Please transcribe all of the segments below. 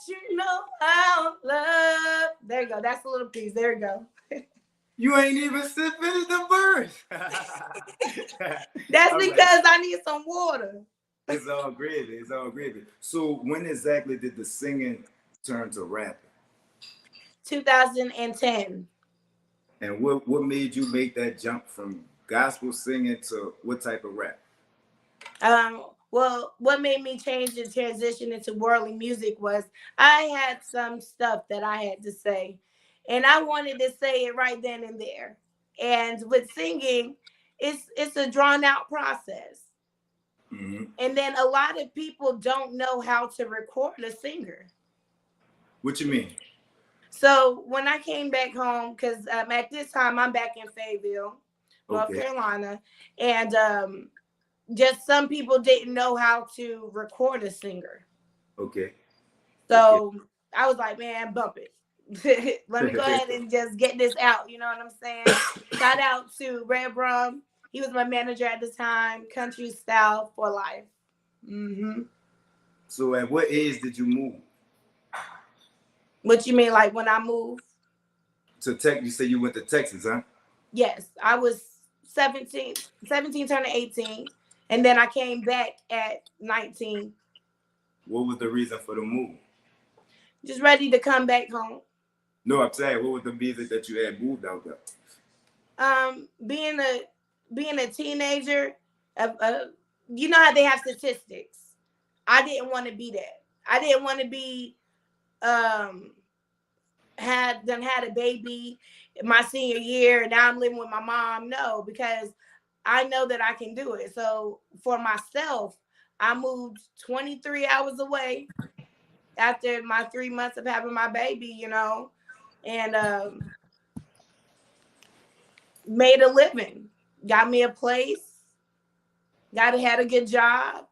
you know how love. There you go. That's a little piece. There you go. You ain't even finished the verse. That's All right. because I need some water. It's all gravy. It's all gravy. So when exactly did the singing turn to rapping? 2010. And what made you make that jump from gospel singing to what type of rap? Well, what made me change and transition into worldly music was I had some stuff that I had to say, and I wanted to say it right then and there. And with singing, it's a drawn out process. Mm-hmm. And then a lot of people don't know how to record a singer. What you mean? So when I came back home, because at this time I'm back in Fayetteville, North Okay. Carolina, and just some people didn't know how to record a singer. Okay. So I was like, man, bump it. Let me go ahead and just get this out. You know what I'm saying? Shout out to Red Brum. He was my manager at the time. Country Style for Life. Mm-hmm. So at what age did you move? What you mean, like when I moved? To Texas, you said you went to Texas, huh? Yes, I was 17 turning 18. And then I came back at 19. What was the reason for the move? Just ready to come back home. No, I'm saying, what was the reason that you had moved out there? Being a teenager, you know how they have statistics. I didn't want to be that. I didn't want to be had a baby my senior year and now I'm living with my mom. No, because I know that I can do it. So for myself, I moved 23 hours away after my 3 months of having my baby, you know, and made a living, got me a place, had a good job.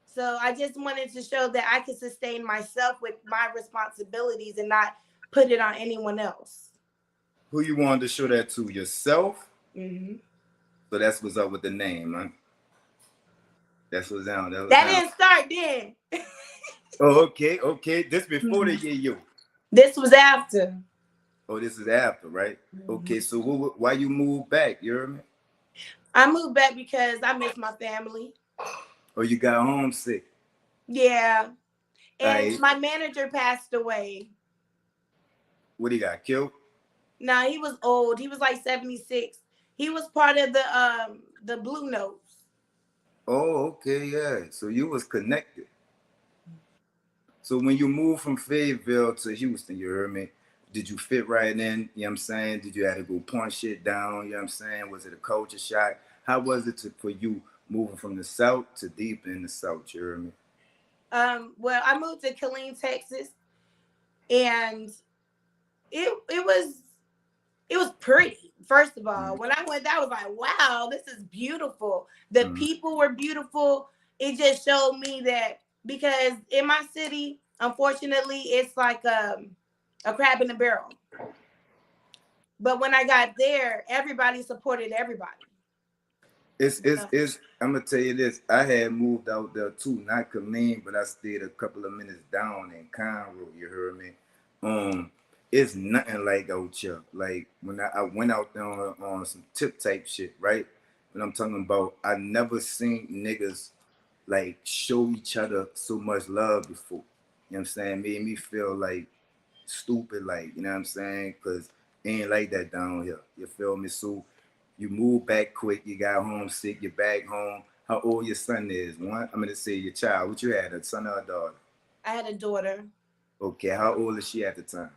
So I just wanted to show that I could sustain myself with my responsibilities and not put it on anyone else. Who you wanted to show that to? Yourself? Mm-hmm. So that's what's up with the name, huh? That's what's down. That didn't start then. Oh, okay. This before the YAYO. This was after. Oh, this is after, right? Mm-hmm. Okay, so why you moved back? You heard me? I moved back because I miss my family. Oh, you got homesick? Yeah. And my manager passed away. What, he got killed? No, he was old. He was like 76. He was part of the Blue Notes. Oh, okay, yeah. So you was connected. So when you moved from Fayetteville to Houston, you heard me, did you fit right in? You know what I'm saying? Did you have to go punch shit down? You know what I'm saying? Was it a culture shock? How was it for you moving from the South to deep in the South? You heard me? Well, I moved to Killeen, Texas, and it was pretty. First of all, when I went there, I was like, wow, this is beautiful. The people were beautiful. It just showed me that because in my city, unfortunately, it's like a crab in a barrel. But when I got there, everybody supported everybody. It's I'm gonna tell you this. I had moved out there too, not Killeen, but I stayed a couple of minutes down in Conroe. You heard me? It's nothing like out here. Like when I went out there on some tip type shit, right? But I'm talking about, I never seen niggas like show each other so much love before. You know what I'm saying? Made me feel like stupid, like, you know what I'm saying? Cause it ain't like that down here. You feel me? So you moved back quick, you got homesick, you're back home. How old your son is? One, I'm gonna say your child. What you had, a son or a daughter? I had a daughter. Okay, how old is she at the time?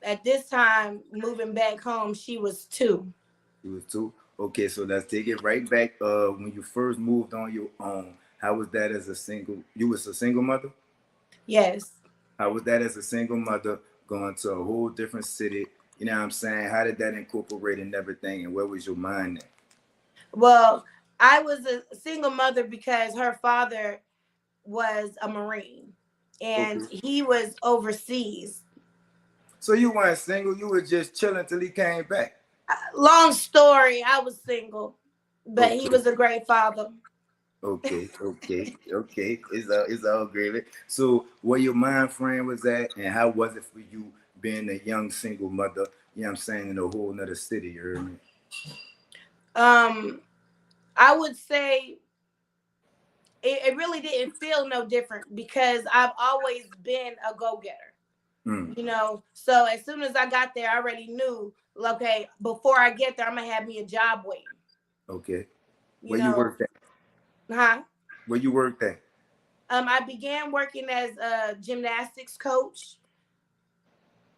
At this time, moving back home, she was 2. She was 2? Okay, so let's take it right back. When you first moved on your own, how was that as a single? You was a single mother? Yes. How was that as a single mother going to a whole different city? You know what I'm saying? How did that incorporate in everything, and where was your mind at? Well, I was a single mother because her father was a Marine and he was overseas. So you weren't single, you were just chilling till he came back. Long story, I was single, but he was a great father. Okay. It's all great. So, where your mind frame was at, and how was it for you being a young single mother? You know what I'm saying, in a whole nother city. You heard me? Um, I would say it really didn't feel no different because I've always been a go-getter. Mm, So as soon as I got there, I already knew, okay, before I get there, I'm gonna have me a job waiting. okay. You Where you know, worked at? huh? Where you worked at? I began working as a gymnastics coach,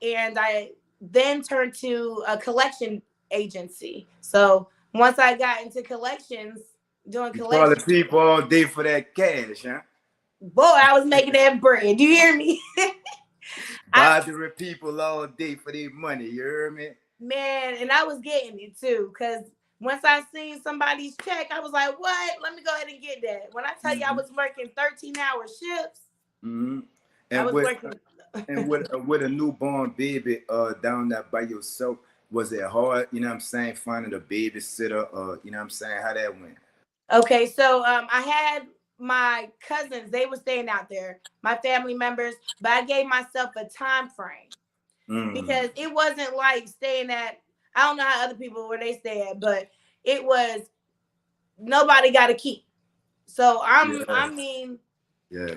and I then turned to a collection agency. So once I got into collections, doing You calling collections, people all day for that cash, huh? boy, I was making that bread. Do you hear me? I Bothering people all day for their money. You heard me? Man, and I was getting it too, because once I seen somebody's check, I was like, "What? Let me go ahead and get that." When I tell you I Mm-hmm. was working 13-hour shifts, Mm-hmm. I And was with working. with a newborn baby down there by yourself, was it hard? You know what I'm saying, finding a babysitter? You know what I'm saying, how that went? Okay, so I had my cousins; they were staying out there, my family members, but I gave myself a time frame Mm. because it wasn't like staying at. I don't know how other people where they stay at, but it was nobody got to keep. So Yeah, I mean, yeah.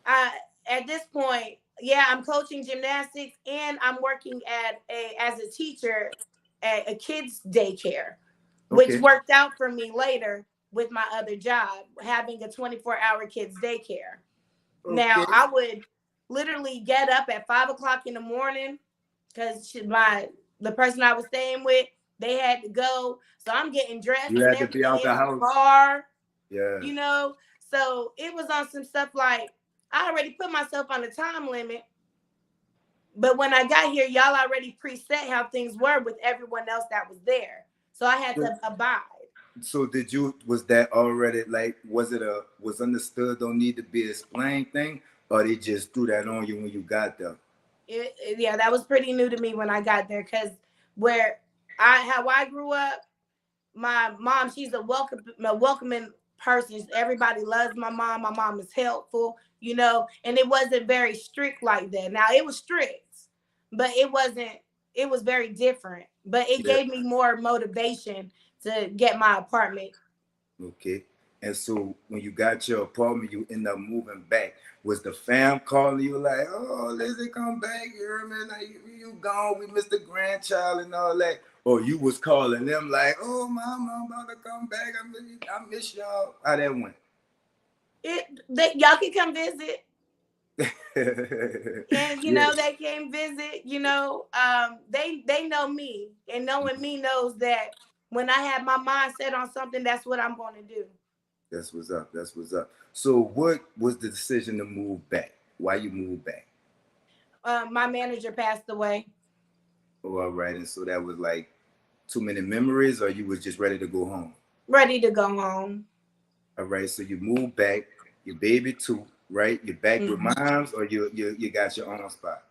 I at this point, yeah, I'm coaching gymnastics and I'm working at a as a teacher at a kids daycare, which Okay, worked out for me later with my other job, having a 24-hour kids daycare. Now okay. I would literally get up at 5 o'clock in the morning because my the person I was staying with, they had to go. So I'm getting dressed You and had to be everything out in the the house. car, Yeah. you know. So it was on some stuff like I already put myself on a time limit, but when I got here, y'all already preset how things were with everyone else that was there. So I had So, to abide. so did you? Was that already like? Was it a was understood? Don't need to be explained thing, or they just threw that on you when you got there? Yeah, that was pretty new to me when I got there because where how I grew up, my mom, she's a welcoming person. Everybody loves my mom. My mom is helpful, and it wasn't very strict like that. Now it was strict, but it wasn't. It was very different, but it Yeah. gave me more motivation to get my apartment. Okay. And so when you got your apartment, you end up moving back. Was the fam calling you like, "Oh, Lizzie, come back here, man? Like, you gone? We missed the grandchild and all that." Or you was calling them like, "Oh, mama, I'm about to come back. I miss y'all." How that went? Y'all can come visit, and Yeah, they came visit. They know me, and knowing me knows that when I have my mind set on something, that's what I'm going to do. that's what's up. That's what's up. So what was the decision to move back? Why you moved back? My manager passed away. Oh, all right. And so that was like too many memories, or you was just ready to go home? Ready to go home. All right, so you moved back, your baby too, right? You're back with Mhm. moms, or you got your own spot.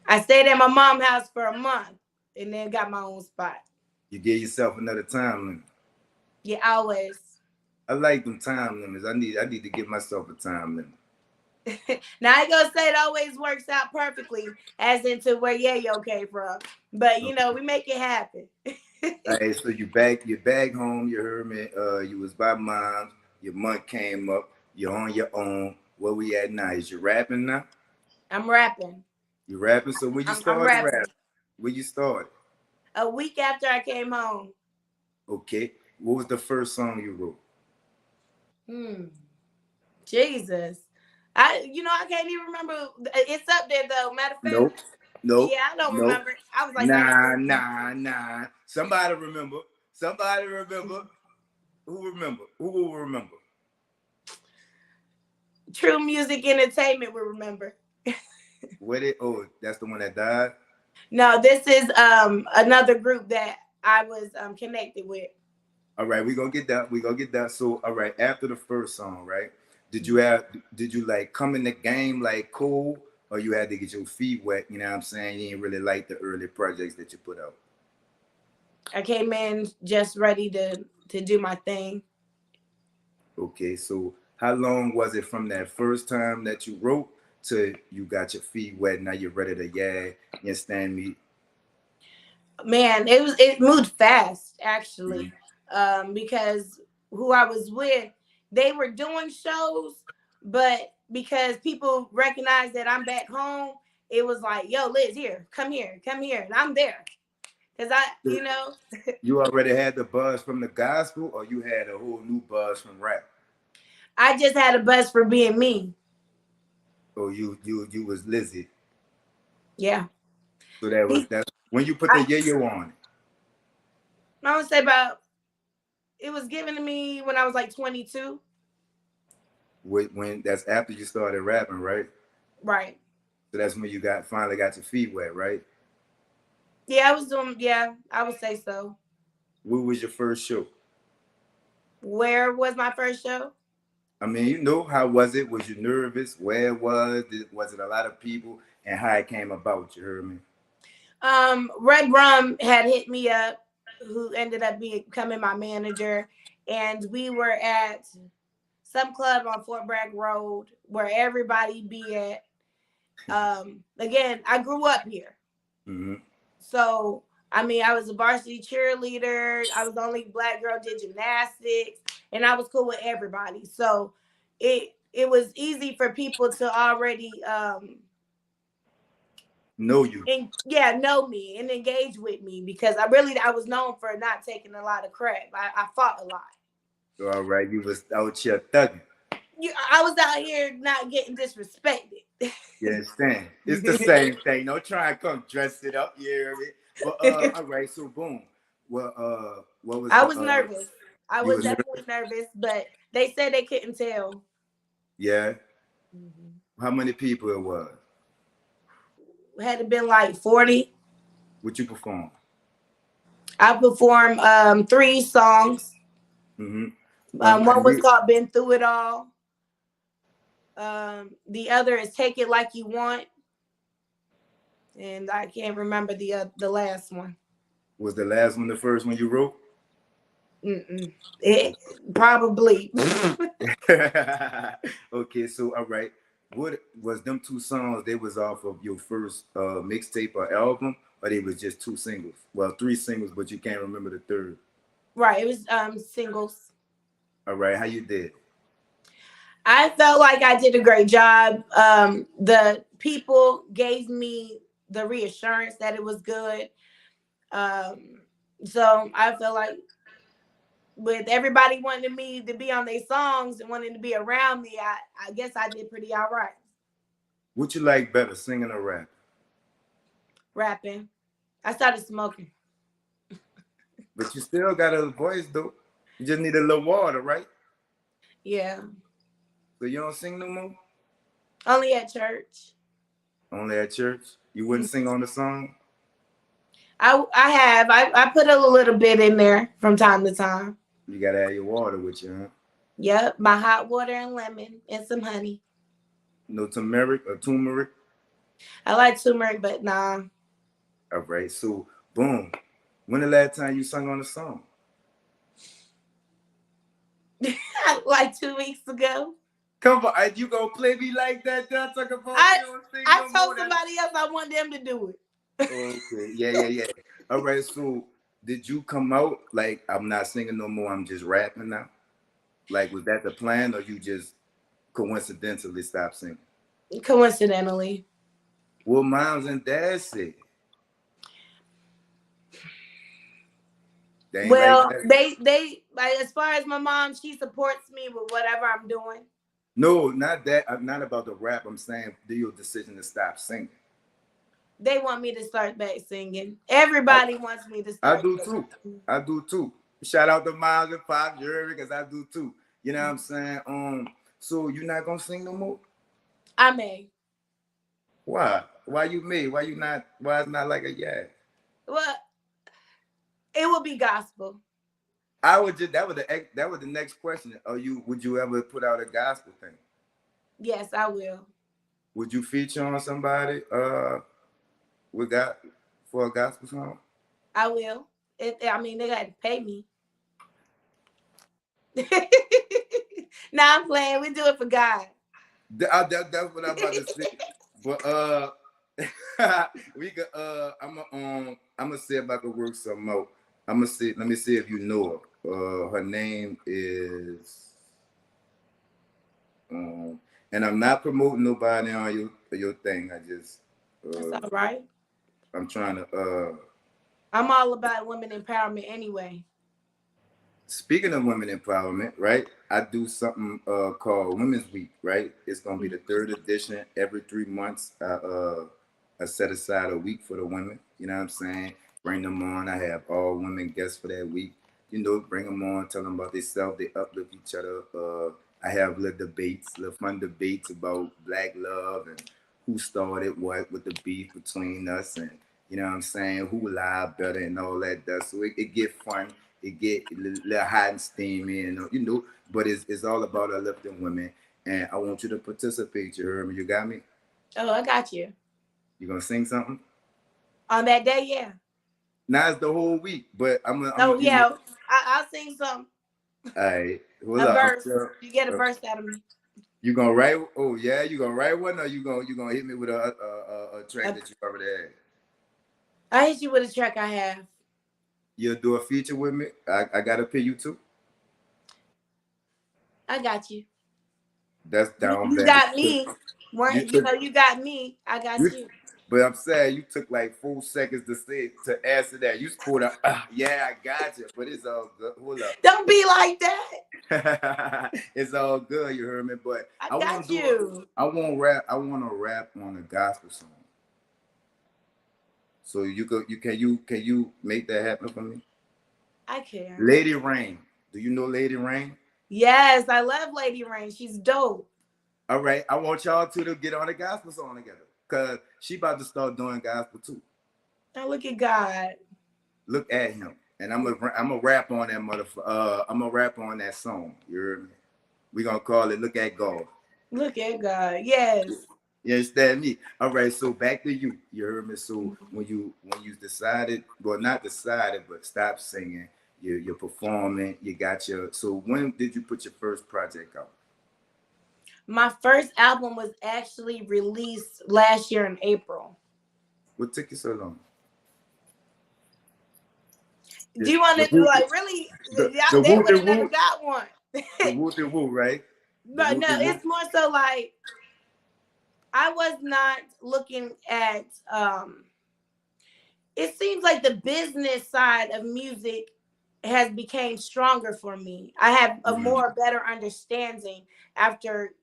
I stayed at my mom's house for a month and then got my own spot. You give yourself another time limit. Yeah, always. I like them time limits. I need to give myself a time limit. Now I ain't gonna say it always works out perfectly, as into where Yayo came from, but Okay. we make it happen. All right, so you back home. You heard me. You was by moms. Your month came up. You're on your own. Where we at now? Is you rapping now? I'm rapping. You rapping? So when you I'm started rapping, rapping. when you started, A week after I came home. okay. What was the first song you wrote? Hmm. Jesus. I can't even remember. It's up there though. Matter of fact, Nope. Nope. yeah, I don't Nope. remember. I was like Nah, 19. nah, nah. Somebody remember. Somebody remember. Who remember? Who will remember? True Music Entertainment will remember. What it? Oh, that's the one that died. No, this is another group that I was connected with. All right, we gonna get that. We gonna get that. So, all right, after the first song, right? Did you have? Did you like come in the game like cool, or you had to get your feet wet? You know what I'm saying? You didn't really like the early projects that you put out. I came in just ready to do my thing. Okay, so how long was it from that first time that you wrote to you got your feet wet? Now you're ready to and stand me. Man, it moved fast Mm-hmm. actually, because who I was with, they were doing shows, but because people recognized that I'm back home, it was like, "Yo, Liz, come here," and I'm there because You already had the buzz from the gospel, or you had a whole new buzz from rap? I just had a buzz for being me. Or you was Lizzy. Yeah, So that was he, that when you put the I, yayo on it. I would say about it was given to me when I was like 22. When that's after you started rapping, right? Right. So that's when you finally got your feet wet, right? Yeah, I was doing. Yeah, I would say so. What was your first show? Where was my first show? I mean, you know, how was it? Was you nervous? Where it was? Was it a lot of people? And how it came about? You heard me? Red Rum had hit me up, who ended up becoming my manager, and we were at some club on Fort Bragg Road where everybody be at. Again, I grew up here, Mm-hmm. so I mean, I was a varsity cheerleader. I was the only black girl did gymnastics, and I was cool with everybody. So it was easy for people to already Know you. and know me and engage with me because I was known for not taking a lot of crap. I fought a lot. All right, you was out here thugging. I was out here not getting disrespected. You understand? It's the same thing. Don't try and come dress it up. You hear me? But all right. So boom. Well, what was I the was nervous. I You was was definitely nervous? nervous, but they said they couldn't tell. Yeah. Mhm. How many people it was? Had to been like 40. What you perform? I performed three songs. Mm-hmm. One And was we called "Been Through It All." The other is "Take It Like You Want," and I can't remember the last one. was the last one the first one you wrote? Mm-mm. It probably. Okay, so all right. What was them two songs? They was off of your first mixtape or album, or they was just two singles? Well, three singles, but you can't remember the third. Right. It was singles. All right, how you did? I felt like I did a great job. The people gave me the reassurance that it was good. Um, so I felt like with everybody wanting me to be on their songs and wanting to be around me, I guess I did pretty all right What you like better, singing or rap? rapping. I started smoking. But you still got a voice though. You just need a little water, right? Yeah. So you don't sing no more? Only at church. Only at church? You wouldn't sing on the song? I have. I put a little bit in there from time to time. You gotta have your water with you, huh? Yep, my hot water and lemon and some honey. No turmeric or turmeric? I like turmeric, but nah. All right, so boom. When the last time you sung on a song? Like 2 weeks ago. Come on, you gonna play me like that? Don't talk about I you don't sing I no more. told somebody else I want them to do it. Okay, yeah. All right, so did you come out like I'm not singing no more? I'm just rapping now. Like, was that the plan, or you just coincidentally stopped singing? Coincidentally. Well, moms and dads say they ain't like Well, that. they like as far as my mom, she supports me with whatever I'm doing. No, not that. I'm not about the rap. I'm saying, do your decision to stop singing? They want me to start back singing. I, Everybody wants me to I start do too. singing. I do too. Shout out to Miles and Pop Jerry because I do too. You know what I'm saying? So you're not gonna sing no more? I may. Why? Why you me? Why you not? Why it's not like a yeah? Well, it will be gospel. I would just that was the next question. Are you would you ever put out a gospel thing? Yes, I will. Would you feature on somebody with got for a gospel song? I will. I mean, they got to pay me. Nah, I'm playing. We do it for God. That's what I'm about to say. But we could I'm gonna see if I could work something out. I'm gonna see. Let me see if you know her. Her name is um, and I'm not promoting nobody on your thing. I just That's uh all right. I'm trying to I'm all about women empowerment anyway. speaking of women empowerment, right? I do something called Women's Week, right? It's gonna be the third edition. Every 3 months, I set aside a week for the women. You know what I'm saying? Bring them on. I have all women guests for that week. You know, bring them on, tell them about themselves. They uplift each other. I have little debates, little fun debates about black love and who started what with the beef between us, and you know what I'm saying, who lied better and all that stuff. So it get fun, it get a little hot and steamy, and you know, but it's all about uplifting women. And I want you to participate. You heard me? You got me? Oh, I got you. You gonna sing something? On that day, yeah. Now it's the whole week, but I'm Oh gonna give you. yeah, I'll sing some All right, hold a up. verse. You get a verse out of me. You gonna write? Oh yeah, you gonna write one, or you gonna hit me with a track Uh, that you already had? I hit you with a track I have. You'll do a feature with me. I gotta pay you too. I got you. That's down You bad. got me. You One, took you got me. I got you, you. but I'm saying you took like 4 seconds to say to answer that. You pulled out. Yeah, I got you. But it's all good. Hold up. Don't be like that. It's all good. You heard me. But I I want got to do a. you. I want rap. I want to rap on a gospel song. So you can you make that happen for me? I can. Lady Rain. Do you know Lady Rain? Yes, I love Lady Rain. She's dope. All right. I want y'all two to get on a gospel song together. Cause she about to start doing gospel too. Now look at God. Look at him. And I'm a rap on that motherfucker. I'm gonna rap on that song. You heard me? We gonna call it "Look at God." Look at God. Yes. You understand me? All right. So back to you. You heard me. So when you decided, well, not decided, but stop singing. You're performing. You got your. So when did you put your first project out? My first album was actually released last year in April. What took you so long? Do The you want the to whoop like really? the They whoop would the have never whoop got one. the whoop the whoop, right? The But whoop no, the whoop. it's more so like I was not looking at. It seems like the business side of music has become stronger for me. I have a Mhm. more better understanding after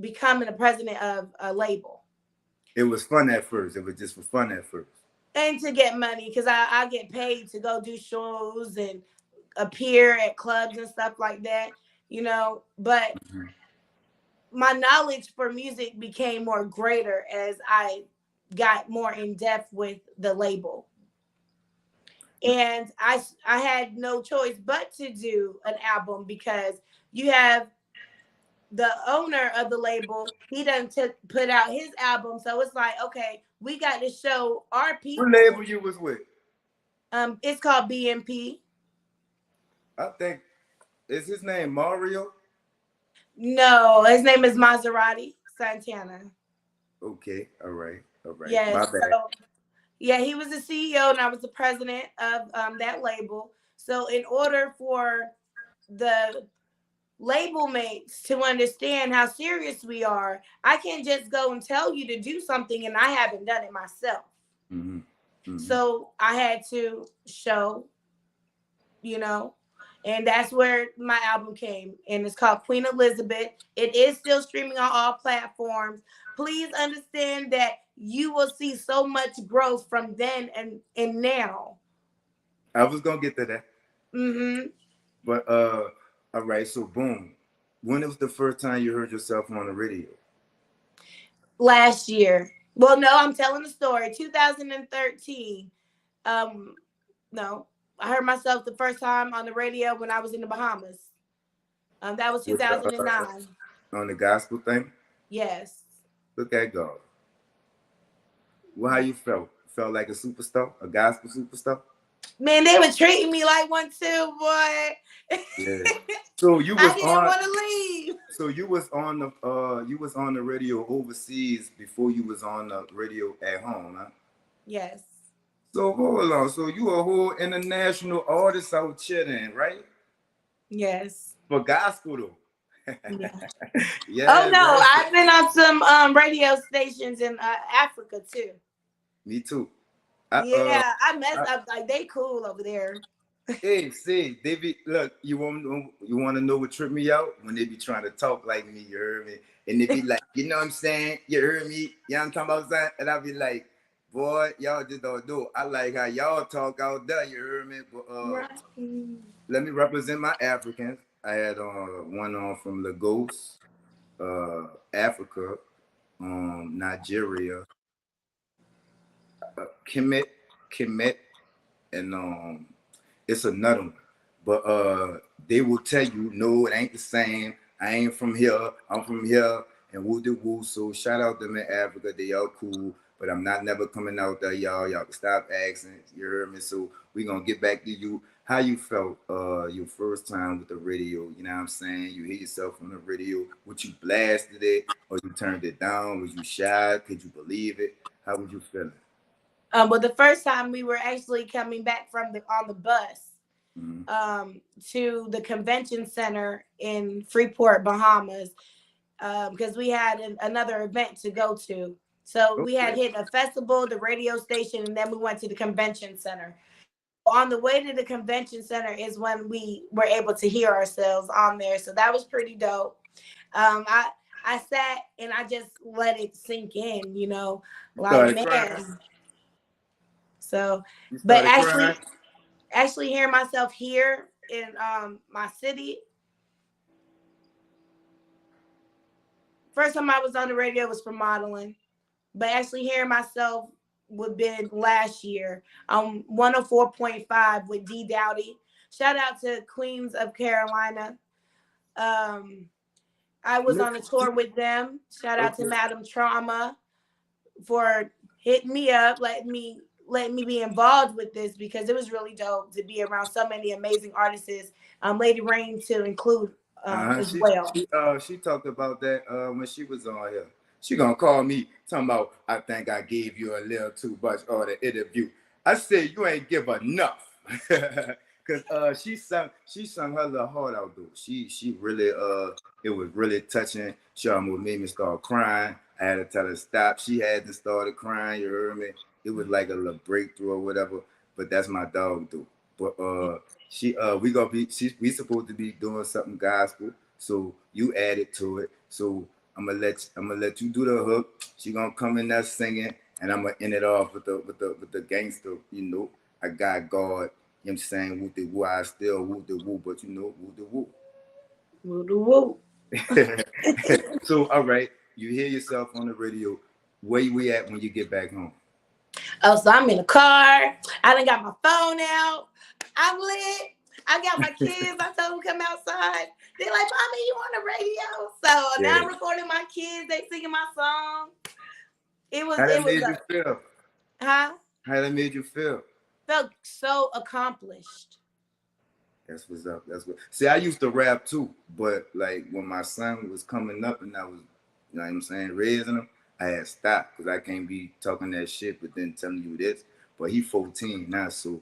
becoming a president of a label. It was fun at first. It was just for fun at first. And to get money because I get paid to go do shows and appear at clubs and stuff like that, but Mhm. my knowledge for music became more greater as I got more in depth with the label. And I had no choice but to do an album because you have the owner of the label, he done put out his album, so it's like, okay, we got to show our What people. label you was with? It's called BMP. I think is his name Mario. No, his name is Maserati Santana. Okay, all right, all right. My Yes, bad. so yeah, he was the CEO and I was the president of that label. So in order for the label mates to understand how serious we are, I can't just go and tell you to do something and I haven't done it myself. Mm-hmm. Mm-hmm. So I had to show, you know, and that's where my album came. And it's called Queen Elizabeth. It is still streaming on all platforms. Please understand that you will see so much growth from then and now. I was gonna get to that, Mm-hmm. but all right. So boom. When was the first time you heard yourself on the radio? Last year. Well, no, I'm telling the story. 2013. Um, no, I heard myself the first time on the radio when I was in the Bahamas. That was With the 2009. on the gospel thing? Yes. Look at God. Well, how you felt? Felt like a superstar, a gospel superstar? Man, they were treating me like one too, boy. Yeah. So you I was didn't on. want to leave. So you was on the radio overseas before you was on the radio at home, huh? Yes. So hold on. So you a whole international artist out here then, right? Yes. For gospel though. Yeah. Oh Yeah, no, that's I've been on some radio stations in Africa too. me too. I Yeah, I messed I, up. Like they cool over there. hey, see, they be look. You want to know what tripped me out when they be trying to talk like me. You heard me, and they be like, you know what I'm saying? You heard me? You know what I'm talking about? Saying? And I be like, boy, y'all just don't do it. I like how y'all talk out there. You heard me? But Right. let me represent my Africans. I had one on from Lagos, Africa, Nigeria, Kemet, Kemet, and it's another one. But they will tell you, no, it ain't the same. I ain't from here. I'm from here. And woo de woo. So shout out to them in Africa. They all cool. But I'm not never coming out there, y'all. Y'all can stop asking. You heard me? So we gonna get back to you. How you felt your first time with the radio? You know what I'm saying? You hear yourself on the radio. Would you blasted it or you turned it down? Was you shy? Could you believe it? How was you feeling? But the first time we were actually coming back from the on the bus Mm-hmm. to the convention center in Freeport, Bahamas, because we had another event to go to. So we had Okay. hit a festival, the radio station, and then we went to the convention center. On the way to the convention center is when we were able to hear ourselves on there. So that was pretty dope. I sat and I just let it sink in, You like started crying. man. So, You but started crying. actually hearing myself here in my city. First time I was on the radio was for modeling, but actually hearing myself would been last year on 104.5 with D Dowdy. Shout out to Queens of Carolina. Um, I was on a tour with them. Shout out to Okay. Madam Trauma for hitting me up, letting me be involved with this because it was really dope to be around so many amazing artists. Lady Rain to include as She well. she talked about that when she was on here. She gonna call me talking about I think I gave you a little too much on the interview. I said you ain't give enough. Cause she sung her little heart out though. She really it was really touching. She almost made me start crying. I had to tell her stop. She had to start crying, you heard me? It was like a little breakthrough or whatever. But that's my dog though. But we gonna be we supposed to be doing something gospel, so you added to it. So I'm gonna let you do the hook. She gonna come in there singing, and I'm gonna end it off with the gangster. I got God. You know what I'm saying? Woo de woo, I still woo de woo, but woo de woo. Woo doo woo. So all right, you hear yourself on the radio. Where you at when you get back home? Oh, so I'm in the car. I done got my phone out. I'm lit. I got my kids. I told them to come outside. They're like, "Mommy, you on the radio?" So now I'm Yeah. recording my kids. They singing my song. How It that was made you a feel? huh? How that made you feel? Felt so accomplished. That's what's up. That's what. See, I used to rap too, but like when my son was coming up and I was, you know what I'm saying, raising him, I had stopped because I can't be talking that shit, but then telling you this. But he 14 now, so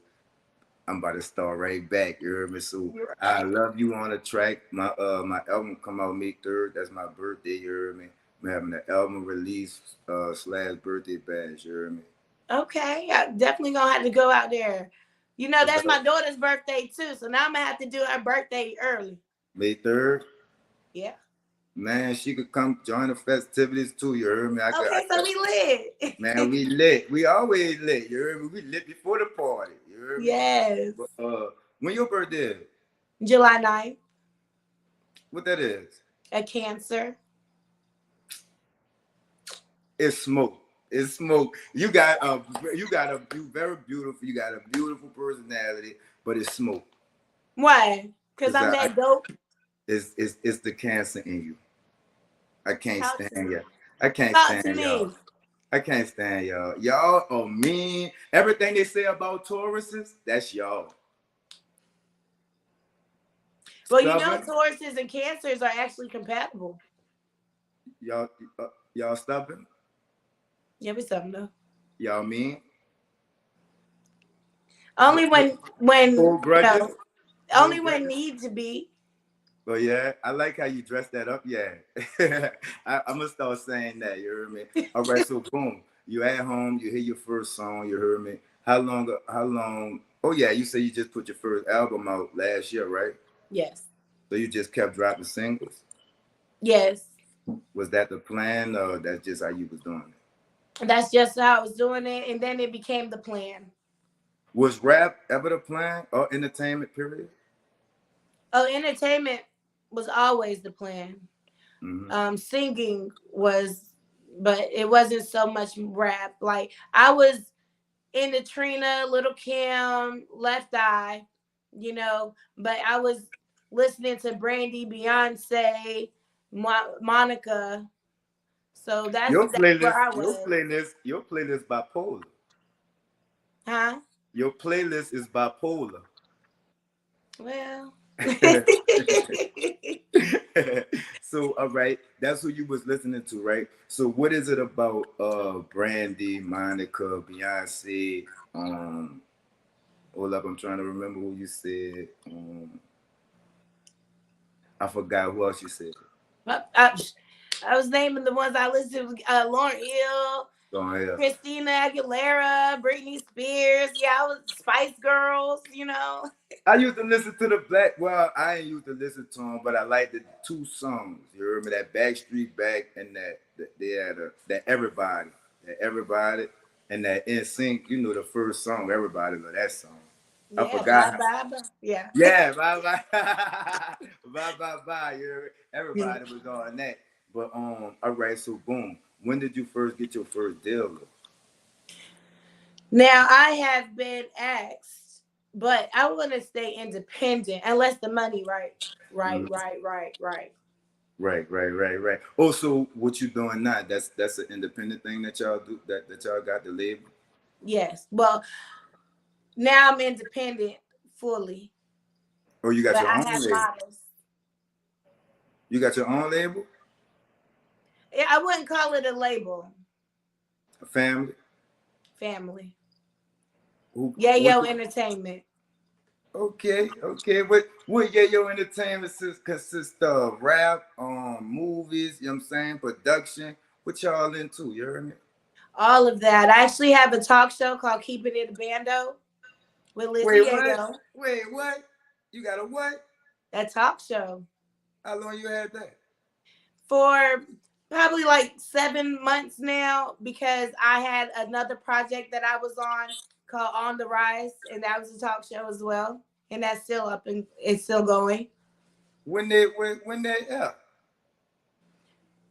I'm about to start right back. You heard me? So You're I right. love you on the track. My album come out May 3rd. That's my birthday. You heard me? I'm having the album release / birthday bash. You heard me? Okay, I definitely gonna have to go out there. It's That's out my daughter's birthday too. So now I'm gonna have to do her birthday early. May 3rd. Yeah. Man, she could come join the festivities too. You heard me? I Okay, so could. we lit. Man, we lit. We always lit. You heard me? We lit before the party. You heard me? Yes. But, when your birthday is? July 9th, What that is? a Cancer. It's smoke. It's smoke. You very beautiful. You got a beautiful personality, but it's smoke. Why? Because Cause I'm that dope. it's the cancer in you. I can't Talk to stand me. you. I can't Talk to stand y'all. me. I can't stand y'all. Y'all are mean. Everything they say about Tauruses, that's y'all. Well, you know, Stubborn. Tauruses and Cancers are actually compatible. Y'all, y'all stubborn. Yeah, we something though. Y'all mean. Only when Hold grudges. only Hold when grudges. need to be. But yeah, I like how you dress that up. Yeah, I'm gonna start saying that. You heard me? All right, so boom, you at home, you hear your first song. You heard me? How long? How long? Oh yeah, you say you just put your first album out last year, right? Yes. So you just kept dropping singles. Yes. Was that the plan, or that's just how you was doing it? That's just how I was doing it, and then it became the plan. Was rap ever the plan or entertainment? Period. Oh, entertainment was always the plan. Mm-hmm. Singing was, but it wasn't so much rap. Like I was into Trina, Little Kim, Left Eye, you know, but I was listening to Brandy, Beyonce, Monica. So that's where I was. Your playlist bipolar. Huh? Your playlist is bipolar. Well. So all right, that's who you was listening to, right? So what is it about Brandy, Monica, Beyonce? Hold up, I'm trying to remember who you said. I forgot who else you said. I was naming the ones I listened to: Lauryn Hill, Go ahead. Christina Aguilera, Britney Spears. Yeah, I was Spice Girls. You know. I used to listen to the Black. Well, I ain't used to listen to them, but I liked the two songs. You heard me? That Backstreet Back and they had that everybody, and that In Sync. You know the first song. Everybody know that song. I Yeah, forgot bye how. bye bye. Yeah. Yeah, bye bye, bye bye. You heard me? Yeah. Everybody was on that. But all right. So boom. When did you first get your first deal? Now I have been asked, but I want to stay independent unless the money right, right, Mhm. right, right, right. Right. Oh, so what you doing now? That's an independent thing that y'all do. That y'all got the label. Yes. Well, now I'm independent fully, Oh, you got but your I own have label. models. You got your own label. Yeah, I wouldn't call it a label. A family. Family. Who? What? YAYO Entertainment. Okay. What? Yeah, your entertainment consists of rap, movies. You know what I'm saying? Production. What y'all into? You heard me? All of that. I actually have a talk show called Keeping It a Bando with Wait, LIZZY what? YAYO. Wait, what? You got a what? That talk show How long you had that? for probably like 7 months now because I had another project that I was on called On the Rise, and that was a talk show as well, and that's still up and it's still going. When they yeah.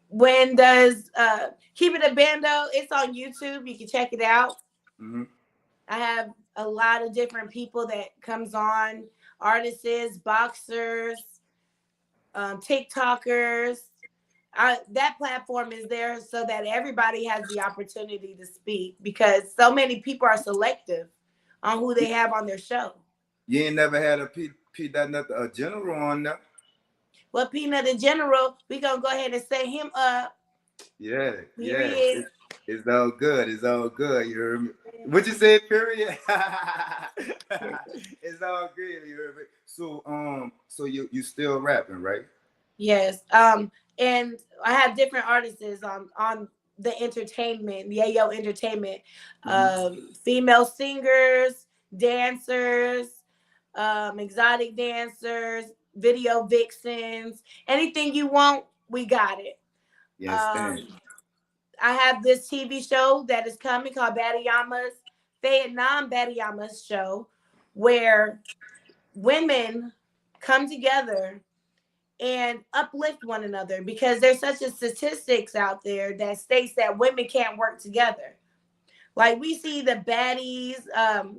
When does Keep It a Bando? It's on YouTube. You can check it out. Mm-hmm. I have a lot of different people that comes on, artists, boxers, TikTokers. That platform is there so that everybody has the opportunity to speak because so many people are selective on who they have on their show. You ain't never had a general on there. Well, Peanut in general, we gonna go ahead and set him up. Yeah. Period. It's all good. It's all good. You heard me? What you say, period? It's all good. You heard me? So you still rapping, right? Yes. And I have different artists on the entertainment, the Yayo Entertainment, Mm-hmm. female singers, dancers, exotic dancers, video vixens, anything you want, we got it. You understand? Um, I have this TV show that is coming called Batiyama's Vietnam Batiyama's show, where women come together and uplift one another because there's such a statistics out there that states that women can't work together. Like we see the What's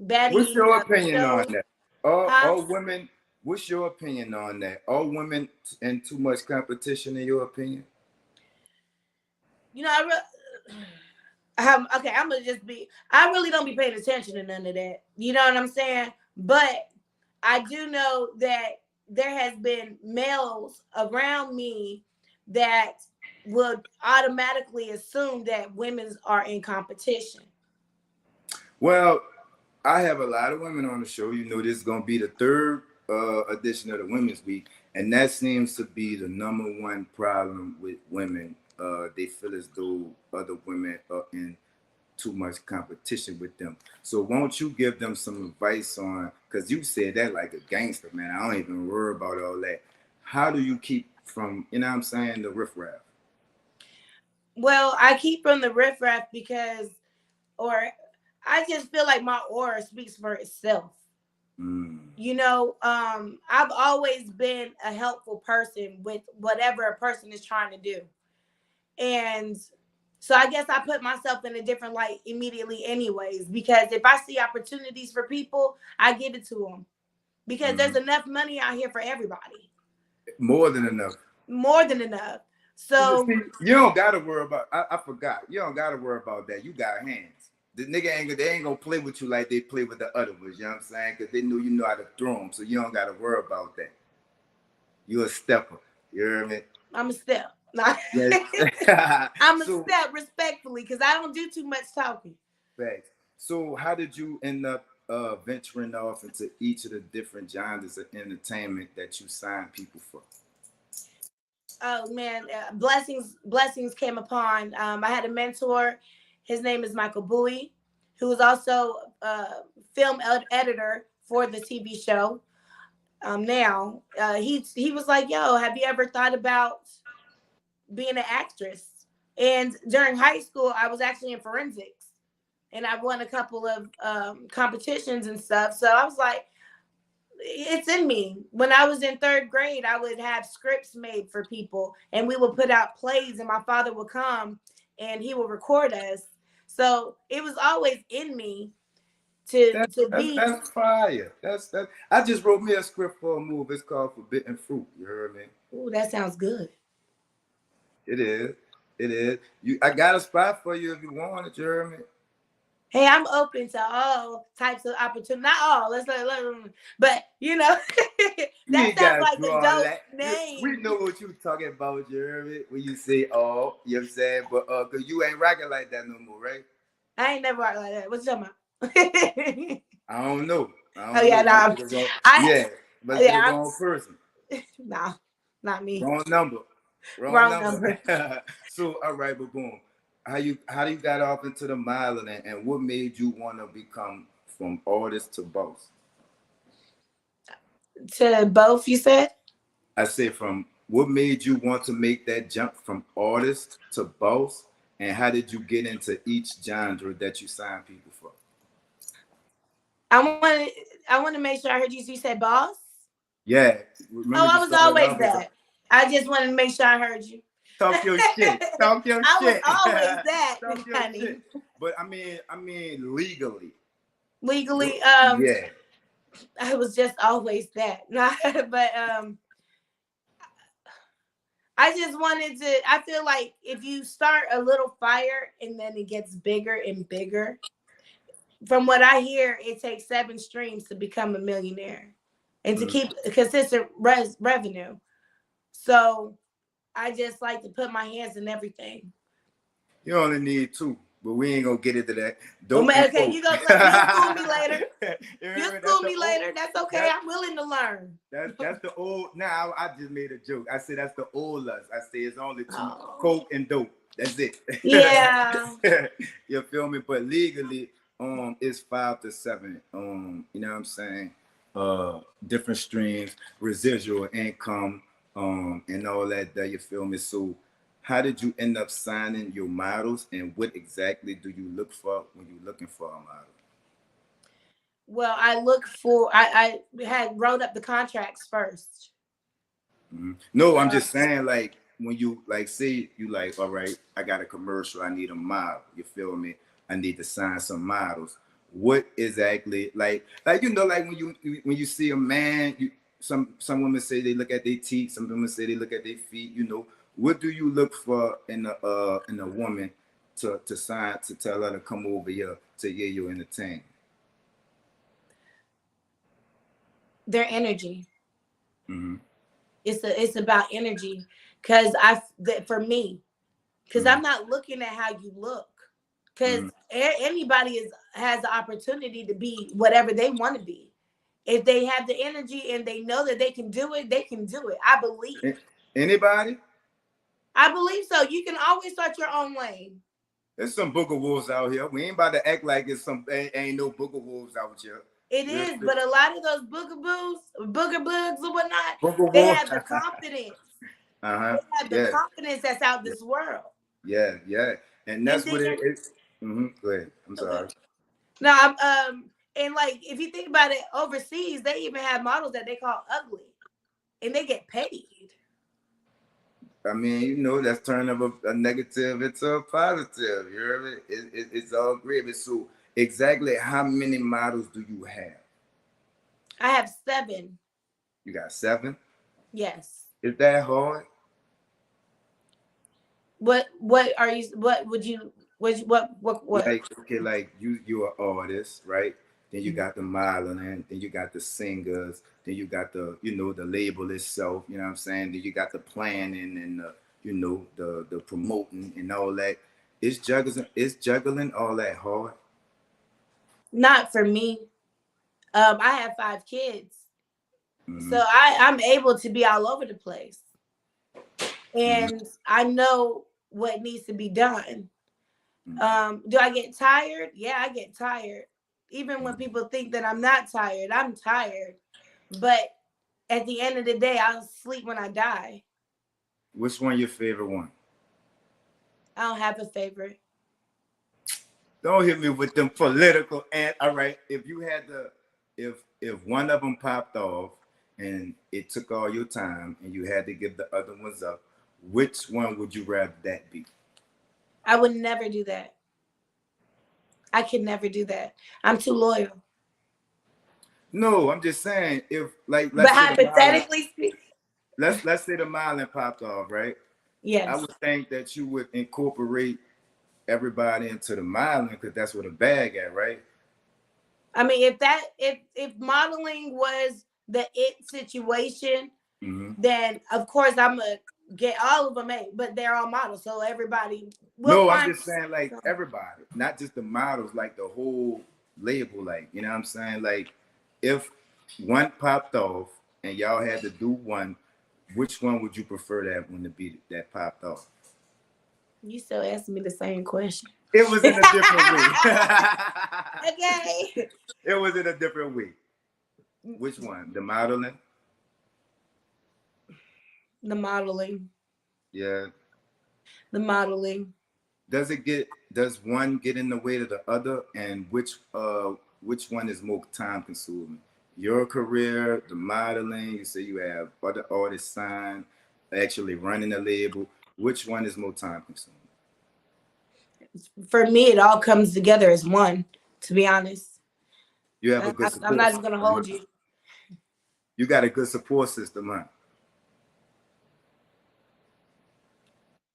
baddie your opinion on shows, that? huh? All women. What's your opinion on that? All women and too much competition, in your opinion? You know, Okay, I'm gonna just be. I really don't be paying attention to none of that. You know what I'm saying? But I do know that there has been males around me that would automatically assume that women are in competition. Well, I have a lot of women on the show. You know, this is gonna be the third edition of the Women's Week, and that seems to be the number one problem with women. They feel as though other women are in too much competition with them. So won't you give them some advice on, because you said that like a gangster, man. I don't even worry about all that. How do you keep from, you know what I'm saying, the riffraff? Well, I keep from the riffraff because, or I just feel like my aura speaks for itself. Mm. You know, I've always been a helpful person with whatever a person is trying to do. And so I guess I put myself in a different light immediately anyways, because if I see opportunities for people, I give it to them, because there's enough money out here for everybody. More than enough. More than enough. See, So you don't gotta worry about. I forgot. You don't gotta worry about that. You got hands. The nigga they ain't gonna play with you like they play with the other ones. You know what I'm saying? Because they know you know how to throw them, so you don't gotta worry about that. You a stepper. You hear me? I'm a step. Yes. I'm a So step respectfully because I don't do too much talking. facts. So how did you end up venturing off into each of the different genres of entertainment that you signed people for? Oh man, blessings came upon. I had a mentor. His name is Michael Bowie, who is also film editor for the TV show. Now he was like, "Yo, have you ever thought about being an actress?" And during high school, I was actually in forensics, and I won a couple of competitions and stuff. So I was like, it's in me. When I was in third grade, I would have scripts made for people, and we would put out plays, and my father would come and he would record us. So it was always in me to be. That's fire. That's that. I just wrote me a script for a movie. It's called Forbidden Fruit. You heard me? Ooh, that sounds good. It is. It is. I got a spot for you if you want it. You heard me? Hey, I'm open to all types of opportunity. Not all. But you know, You that ain't sounds gotta like do a all dope that. We name. know what you talking about, you heard me? When you say oh, you know what I'm saying? But cause you ain't rocking like that no more, right? I ain't never rocked like that. What you talking about? I don't know. I Oh don't yeah, know. Must no. be the wrong. I Yeah, must be the yeah, wrong person. no, not me. Wrong number. Wrong Wrong number. number. So all right, but boom. How do you got off into the modeling and what made you want to become from artist to boss? To both, you said? I say from what made you want to make that jump from artist to boss, and how did you get into each genre that you sign people for? I want I want to make sure I heard you. You said boss. Yeah, Oh, remember I you was started always off as a that. I just wanted to make sure I heard you. talk your shit, talk your I was shit, always that, talk your honey. shit. But I mean legally. Legally, Yeah. I was just always that. But I just wanted to. I feel like if you start a little fire and then it gets bigger and bigger. From what I hear, it takes 7 streams to become a millionaire, and to Mm. keep consistent revenue. So I just like to put my hands in everything. You only need two, but we ain't gonna get into that. Dope and Okay, folk. you'll school me later. You You'll remember that's school the me old later. That's okay. that I'm willing to learn. that's the old. Now I just made a joke. I said that's the old us. I say it's only two: Oh, coke and dope. That's it. yeah. You feel me? But legally, it's 5 to 7. You know what I'm saying? Different streams, residual income, and all that. That you feel me? So, how did you end up signing your models, and what exactly do you look for when you're looking for a model? Well, I look for. I had wrote up the contracts first. No, I'm just saying, like, when you like say you like, all right, I got a commercial, I need a model. You feel me? I need to sign some models. What exactly like like when you see a man, some women say they look at their teeth, some women say they look at their feet. What do you look for in a woman to sign to tell her to come over here to YAYO Entertainment? Their energy. Mm-hmm. It's about energy. For me, because Mm-hmm. I'm not looking at how you look. Because Mm-hmm. anybody has the opportunity to be whatever they want to be. If they have the energy and they know that they can do it, they can do it. I believe. Anybody? I believe so. You can always start your own lane. There's some booger wolves out here. We ain't about to act like it's some ain't no booger wolves out here. It Yeah. is, but a lot of those booger bugs or whatnot, Booger they wolf. have the confidence. Uh-huh. They have the Yeah. confidence that's out Yeah. this world. Yeah. Yeah. And And that's then what it is. Mm-hmm. Go ahead. I'm okay. sorry. No, and like if you think about it, overseas they even have models that they call ugly, and they get paid. I mean, that's turning a negative into a positive. You hear me? It's all great. So, exactly how many models do you have? I have 7. You got 7. Yes. Is that hard? What are you? What would you? What? Like, okay, like you're an artist, right? Then you Mhm. got the modeling, then you got the singers, then you got the label itself. You know what I'm saying? Then you got the planning and the promoting and all that. It's juggling all that hard. Not for me. I have 5 kids, so Mm-hmm. I'm able to be all over the place, Mm-hmm. and I know what needs to be done. Mm-hmm. Do I get tired? Yeah, I get tired. Even when Mm-hmm. people think that I'm not tired, I'm tired. But at the end of the day, I'll sleep when I die. Which one your favorite one? I don't have a favorite. Don't hit me with them political and all right. If one of them popped off and it took all your time and you had to give the other ones up, which one would you rather that be? I would never do that. I could never do that. I'm too loyal. No, I'm just saying if like But let's say the Marlin hypothetically speaking, let's say the Marlin popped off, right? I yes. would think that you would incorporate everybody into the Marlin because that's where the bag at, right? I mean, if modeling was the it situation, Mm-hmm. then of course I'm gonna get all of them made. But they're all models, so everybody will No, I'm find just saying like some. everybody, not just the models, like the whole label, like you know what I'm saying? Like if one popped off and y'all had to do one, which one would you prefer that one to be that popped off? You still asking me the same question. It was in a different way. Okay. It was in a different way. Which one? The modeling? The modeling. Yeah. The modeling. Does one get in the way of the other, and which one is more time consuming? Your career, the modeling, you say you have other artists signed, actually running a label. Which one is more time consuming? For me, it all comes together as one. To be honest, You have a good I'm support not just gonna system, hold huh? you. You got a good support system, huh?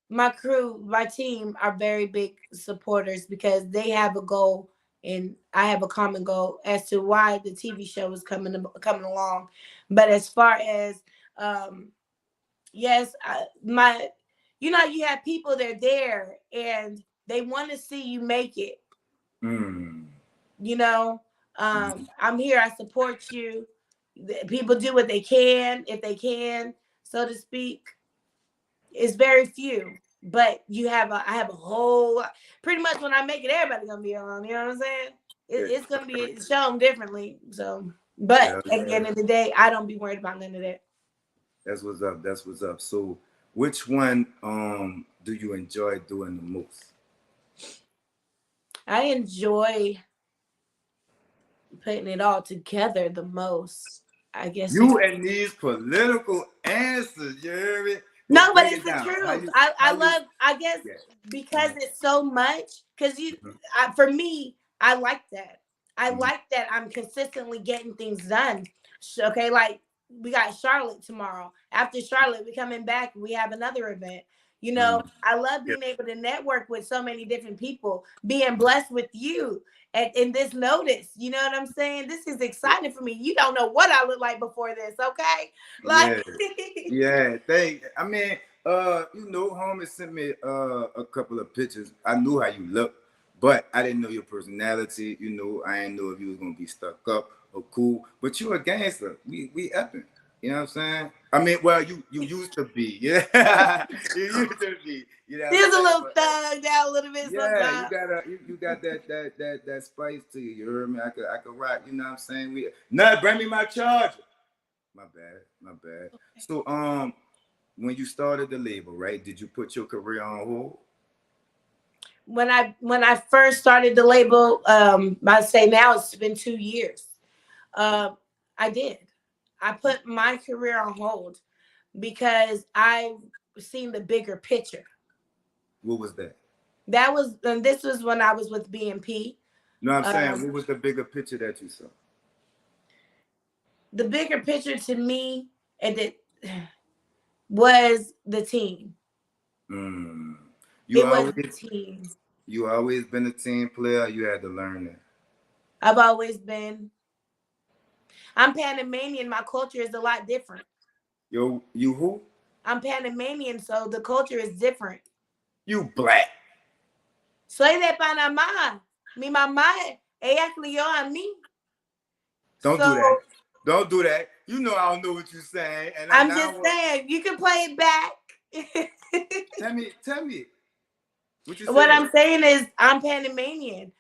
My crew, my team are very big supporters because they have a goal and I have a common goal as to why the TV show is coming along. But as far as yes, you have people that are there and they want to see you make it. Mm. You know, Mm. I'm here. I support you. People do what they can if they can, so to speak. It's very few, but I have a whole. Pretty much when I make it, everybody gonna be on. You know what I'm saying? Yeah, It's gonna be shown differently. So, but yeah, at the yeah. end of the day, I don't be worried about none of that. That's what's up. That's what's up. So, which one do you enjoy doing the most? I enjoy putting it all together the most. I guess you. You and these political answers, you hear me? No, But but break it's it the down. How truth. you I how you love. I guess yeah. because Uh-huh. it's so much. Because for me, I like that. I Mm-hmm. like that I'm consistently getting things done. Okay, like we got Charlotte tomorrow. After Charlotte, we coming back. We have another event. You Mm. know, I love Yeah. being able to network with so many different people, being blessed with you and in this notice. You know what I'm saying? This is exciting for me. You don't know what I look like before this, okay? Like, Yeah. Yeah. I mean, homie sent me a couple of pictures. I knew how you look, but I didn't know your personality. I didn't know if you was gonna be stuck up or cool. But you a gangster. We epping. You know what I'm saying? I mean, well, you used to be. Yeah. You used to be. You know what I'm there's a saying? little But thugged out a little bit yeah, you sometimes. got you got that spice to you. You heard me? I could rock. You know what I'm saying? Bring me my charger. My bad, my bad. So when you started the label, right? Did you put your career on hold? When I first started the label, I say now it's been 2 years. Um, I did. I put my career on hold because I seen the bigger picture. What was that? That was and this was when I was with BNP. No, I'm saying Um, what was the bigger picture that you saw? the bigger picture to me and it was the team. Mm. You It was the always team. you always been a team player. You had to learn that. I've always been. I'm Panamanian. My culture is a lot different. Yo, you who? I'm Panamanian, so the culture is different. You black. Soy de Panamá. Mi mamá, ella crió a mí. Don't do So that. Don't do that. You know I don't know what you're saying, and I'm now just saying, you can play it back. tell me what you What said. I'm saying is, I'm Panamanian.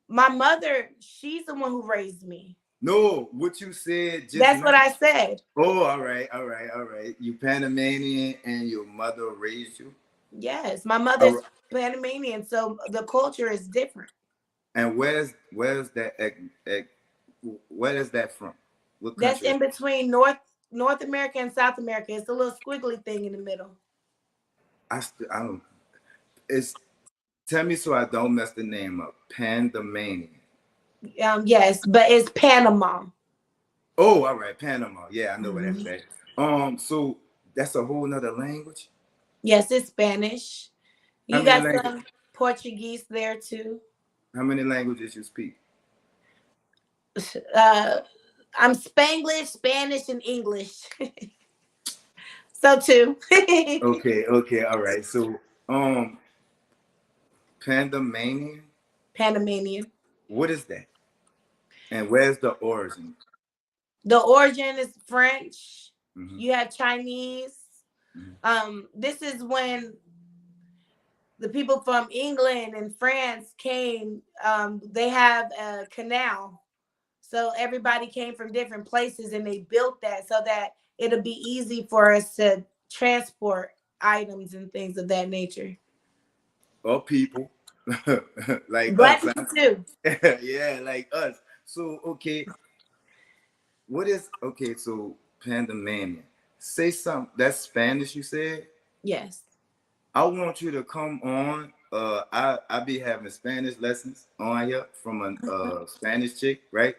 My mother, she's the one who raised me. No, what you said just That's now. what I said. Oh, all right, all right, all right. You Panamanian and your mother raised you. Yes, my All mother's right. Panamanian, so the culture is different. And where's that where is that from? What That's country is in between North America and South America. It's a little squiggly thing in the middle. I don't it's tell me so I don't mess the name up. Pandamanian. Yes, but it's Panama. Oh, all right, Panama. Yeah, I know where that's Mhm. at. So that's a whole nother language. Yes, it's Spanish. How You many got language some Portuguese there too. how many languages you speak? Uh, I'm Spanglish, Spanish, and English. So two. Okay, okay, all right. So Pandamanian, Panamanian. what is that? And where's the origin? The origin is French. Mm-hmm. You have Chinese. Mm-hmm. This is when the people from England and France came. They have a canal, so everybody came from different places, and they built that so that it'll be easy for us to transport items and things of that nature. Or people like Black us, people huh? too. Yeah, like us. So okay, so Pandamanian. Say something that's Spanish, you said. Yes. I want you to come on. I be having Spanish lessons on here from a Spanish chick, right?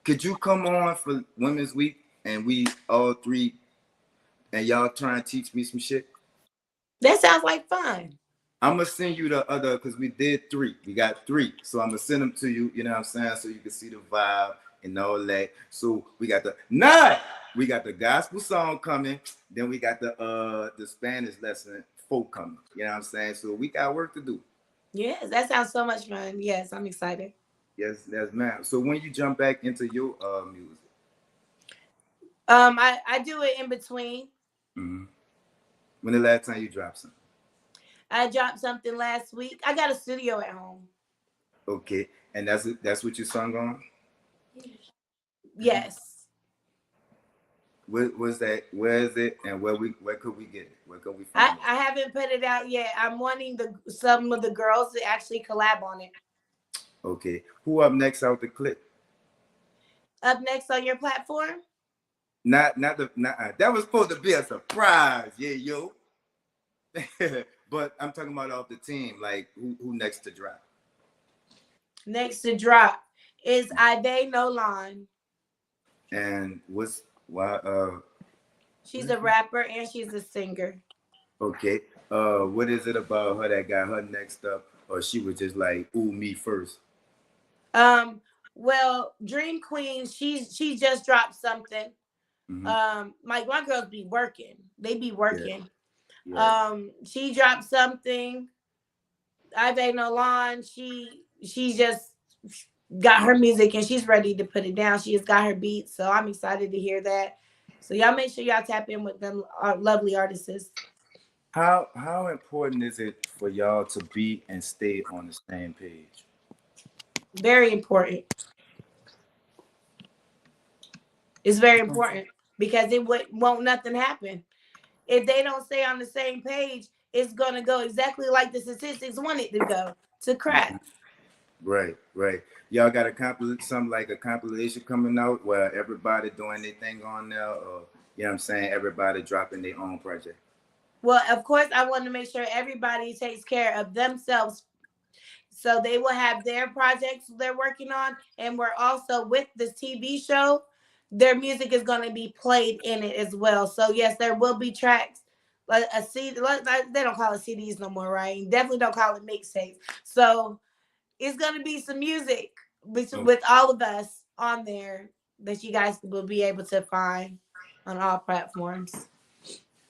Could you come on for Women's Week and we all three and y'all try and teach me some shit? That sounds like fun. I'm gonna send you the other because we did three. We got three, so I'm gonna send them to you. You know what I'm saying? So you can see the vibe and all that. So we got the nine. We got the gospel song coming. Then we got the Spanish lesson folk coming. You know what I'm saying? So we got work to do. Yes, that sounds so much fun. Yes, I'm excited. Yes, that's man. So when you jump back into your music, I do it in between. mm-hmm. When the last time you dropped something? I dropped something last week. I got a studio at home. Okay, and that's what you sung on. Yes. Where was that? Where is it? And where could we get it? Where could we I, find it? I haven't put it out yet. I'm wanting some of the girls to actually collab on it. Okay, who up next out the clip? Up next on your platform? Not that was supposed to be a surprise, yeah, yo. But I'm talking about off the team, like who next to drop? Next to drop is Ade Nolan. And what's why She's a rapper and she's a singer. okay. What is it about her that got her next up, or she was just like, ooh, me first? Um, well, Dream Queen, she just dropped something. Mm-hmm. My girls be working. They be Yeah, working. yeah. She dropped something. I've Nolan. She just got her music and she's ready to put it down. She has got her beats, so I'm excited to hear that. So y'all make sure y'all tap in with them lovely artists. How important is it for y'all to be and stay on the same page? Very important. It's very important because won't nothing happen if they don't stay on the same page. It's gonna go exactly like the statistics want it to go to crap. Right, right. Y'all got a something like a compilation coming out where everybody doing their thing on there, or you know what I'm saying, everybody dropping their own project. Well, of course, I want to make sure everybody takes care of themselves. So they will have their projects they're working on, and we're also with this TV show. Their music is going to be played in it as well. So yes, there will be tracks like a CD. They don't call it CDs no more, right? Definitely don't call it mixtapes. So it's going to be some music Okay. with all of us on there that you guys will be able to find on all platforms.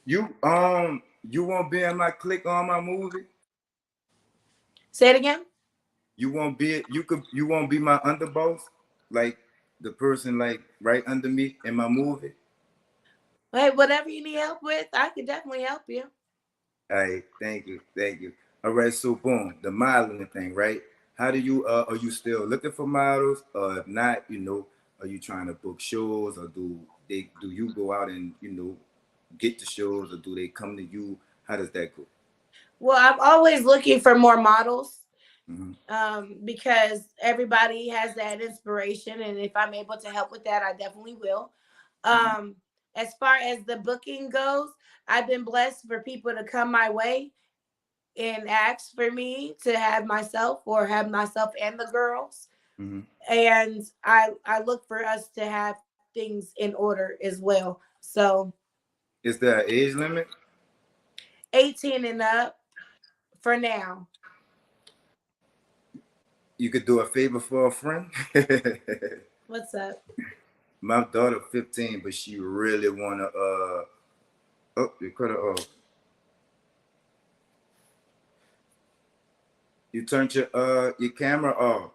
You won't be in my click on my movie. Say it again. You won't be my underboss, like the person like right under me in my movie. Hey, whatever you need help with, I can definitely help you. All right, thank you, thank you. All right, so boom, the modeling thing, right? How do you are you still looking for models, or if not, are you trying to book shows, or do you go out and get the shows, or do they come to you? How does that go? Well, I'm always looking for more models Mm-hmm. because everybody has that inspiration. And if I'm able to help with that, I definitely will. Mm-hmm. Um, as far as the booking goes, I've been blessed for people to come my way and ask for me to have myself or have myself and the girls. Mm-hmm. And I look for us to have things in order as well. So Is there an age limit? 18 and up for now. You could do a favor for a friend. What's up? My daughter 15, but she really wanna oh, you cut her off. You turned your camera off.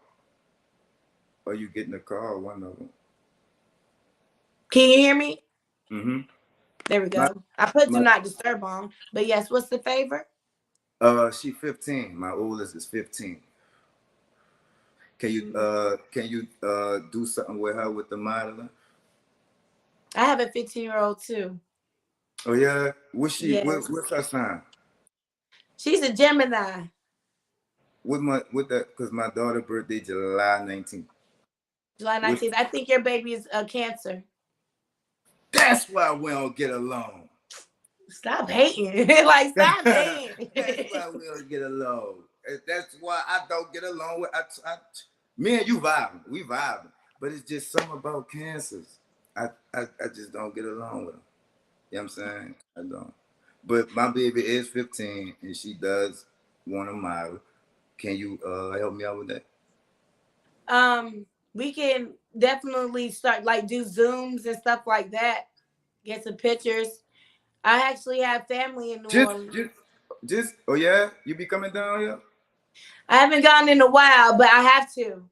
Or you getting a call, one of them. Can you hear me? Mm-hmm. There we My go. I put do my not disturb on. But yes, what's the favor? she 15. My oldest is 15. Can you do something with her with the modeling? I have a 15-year-old too. Oh yeah? Yes. What's her sign? She's a Gemini. With that, because my daughter's birthday July 19th. July What's 19th. I think your baby is a Cancer. That's why we don't get along. Stop hating. Like, stop hating. That's why we don't get along. That's why I don't get along with me and you vibing. We vibing. But it's just something about cancers. I just don't get along with them. You know what I'm saying? I don't. But my baby is 15 and she does want a model. Can you help me out with that? We can definitely start like do Zooms and stuff like that. Get some pictures. I actually have family in New Just Orleans. just just oh yeah? You be coming down here? I haven't gone in a while, but I have to.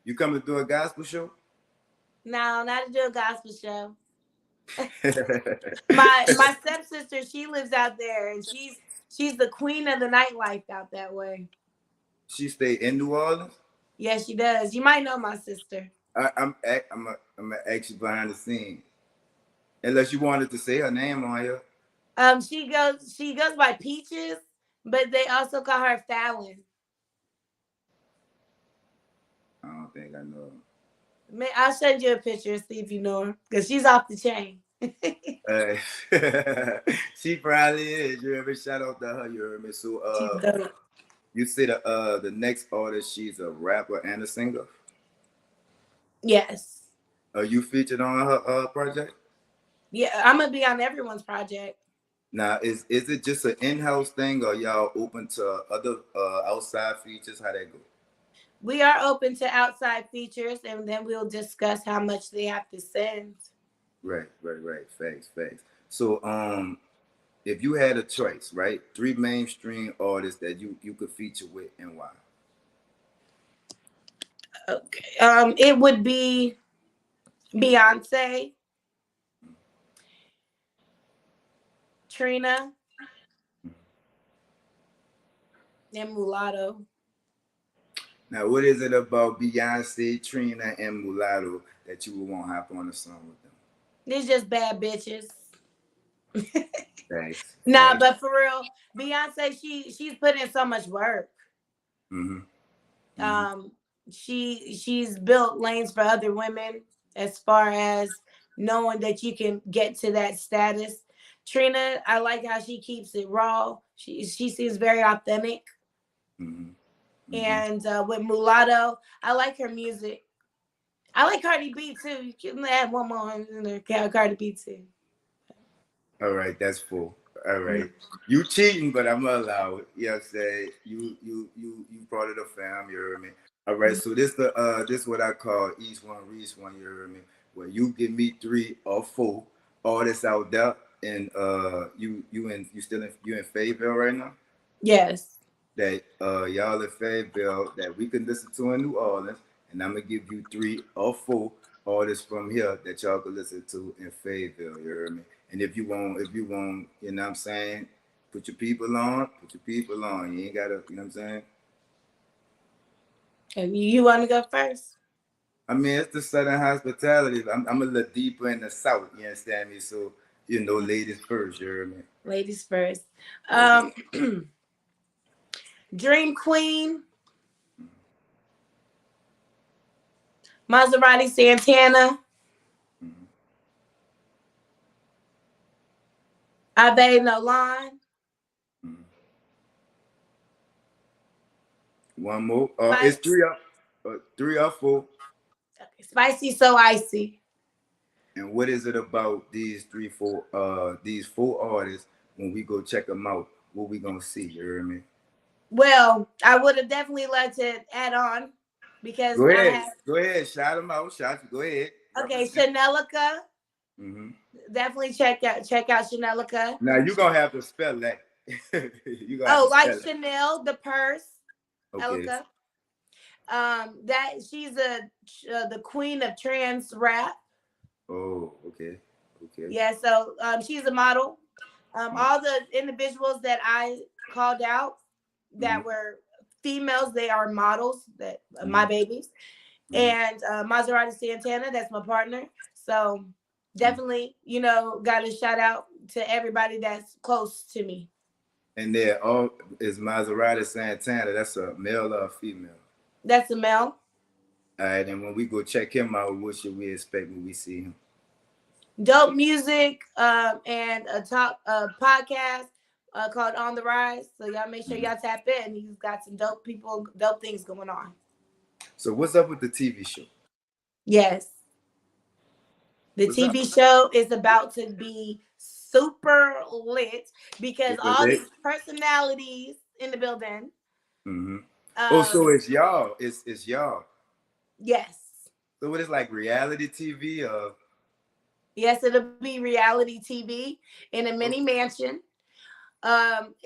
You coming to do a gospel show? No, not to do a gospel show. My stepsister, she lives out there, and she's the queen of the nightlife out that way. She stay in New Orleans? Yes, she does. You might know my sister. I'm actually behind the scenes. Unless you wanted to say her name on here. She goes by Peaches, but they also call her Fallon. I don't think I know. I'll send you a picture and see if you know her, because she's off the chain. Uh, she probably is. You ever shout out to her? You heard me. So She's dope. you say the next artist, she's a rapper and a singer. Yes. Are you featured on her project? Yeah, I'm gonna be on everyone's project. Now, is it just an in-house thing, or y'all open to other outside features? How that go? We are open to outside features, and then we'll discuss how much they have to send. Right. Facts. So, if you had a choice, right, three mainstream artists that you could feature with, and why? Okay. It would be Beyonce, Trina, and Mulatto. Now, what is it about Beyonce, Trina, and Mulatto that you would want to hop on a song with them? These just bad bitches. Facts, Nah, facts. but for real, Beyonce, she's put in so much work. Mm-hmm. Mm-hmm. Um, she's built lanes for other women as far as knowing that you can get to that status. Trina, I like how she keeps it raw. She seems very authentic. Mm-hmm. Mm-hmm. And with Mulatto, I like her music. I like Cardi B too. You can add one more in there, Cardi B too. All right, that's full. All Mm. right. You cheating, but I'm gonna allow it. You know what I'm saying? You part of the fam, you heard me. All right, so this what I call each one reach one, you heard me. Where you give me three or four artists out there, and you in Fayetteville right now? Yes. That y'all in Fayetteville that we can listen to in New Orleans, and I'm gonna give you three or four artists from here that y'all can listen to in Fayetteville. You heard me? And if you want, you know what I'm saying, put your people on. You ain't gotta, you know what I'm saying? And you want to go first? I mean, it's the Southern hospitality. I'm a little deeper in the South. You understand me? So ladies first. You heard me? Ladies first. Ladies. Um, Dream Queen, Maserati Santana, Mm-hmm. Ave Nolan, Mm-hmm. One more. It's Spice, three or four. Spicy So Icy. And what is it about these four artists when we go check them out? What we gonna see? You hear me? Well, I would have definitely liked to add on because I have Go ahead, shout them out, shout. Go ahead, okay, represent. Chanelica. Mm-hmm. Definitely check out Chanelica. Now you gonna have to spell that. You gonna have Oh, to like spell it. Chanel, the purse, Okay. Elica. That she's the queen of trans rap. Oh, okay. Yeah, so she's a model. Mm-hmm. All the individuals that I called out Mm-hmm. that were females, they are models that my Mm-hmm. babies. And Maserati Santana, that's my partner. So Mm-hmm. definitely, got to shout out to everybody that's close to me. And there all is Maserati Santana. That's a male or a female. That's a male. All right, and when we go check him out, what should we expect when we see him? Dope music and a talk podcast called On the Rise. So y'all make sure Mm-hmm. y'all tap in. He's got some dope people, dope things going on. So what's up with the TV show? Yes. The What's up TV with that? show is about to be super lit because Super all lit. these personalities in the building. Mm-hmm. Oh, so Um, it's y'all. It's y'all. yes. So what is like reality TV? Yes, it'll be reality TV in a mini Okay. mansion.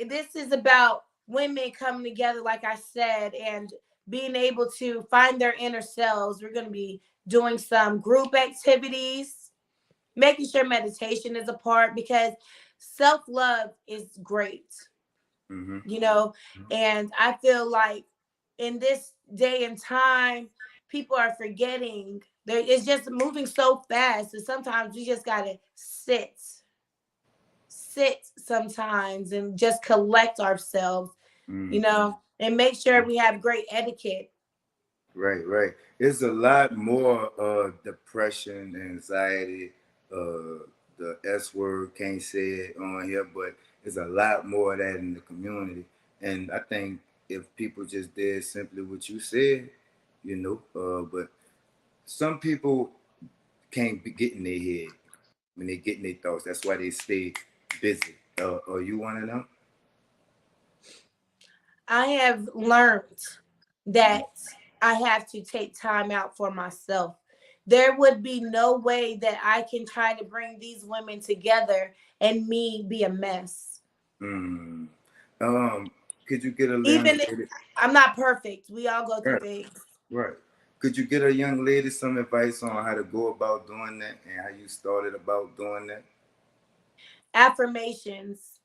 This is about women coming together, like I said, and being able to find their inner selves. We're going to be doing some group activities, making sure meditation is a part because self love is great, Mm-hmm. you know. And I feel like in this day and time, people are forgetting. It's just moving so fast, and sometimes we just gotta sit sometimes and just collect ourselves, Mm-hmm. and make sure we have great etiquette. Right. It's a lot more depression, anxiety, the S word, can't say it on here, but there's a lot more of that in the community. And I think if people just did simply what you said, but some people can't be get in their head when they get in their thoughts. That's why they stay busy. Are you one of them? I have learned that I have to take time out for myself. There would be no way that I can try to bring these women together and me be a mess. Mm. Um, could you get a young Even if lady? I'm not perfect, we all go through Right, things. right. Could you get a young lady some advice on how to go about doing that and how you started about doing that? Affirmations.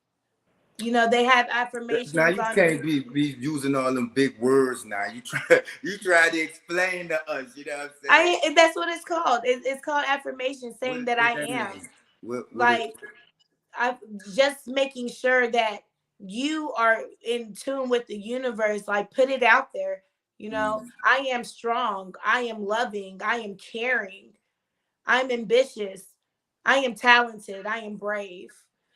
They have Now affirmations you on can't YouTube. be using all them big words. Now you try you try to explain to us. You know what I'm saying? That's what it's called. It's called affirmation, saying that What I that am. mean? What it? Like I just making sure that you are in tune with the universe. Like put it out there. Mm, I am strong. I am loving. I am caring. I'm ambitious. I am talented. I am brave.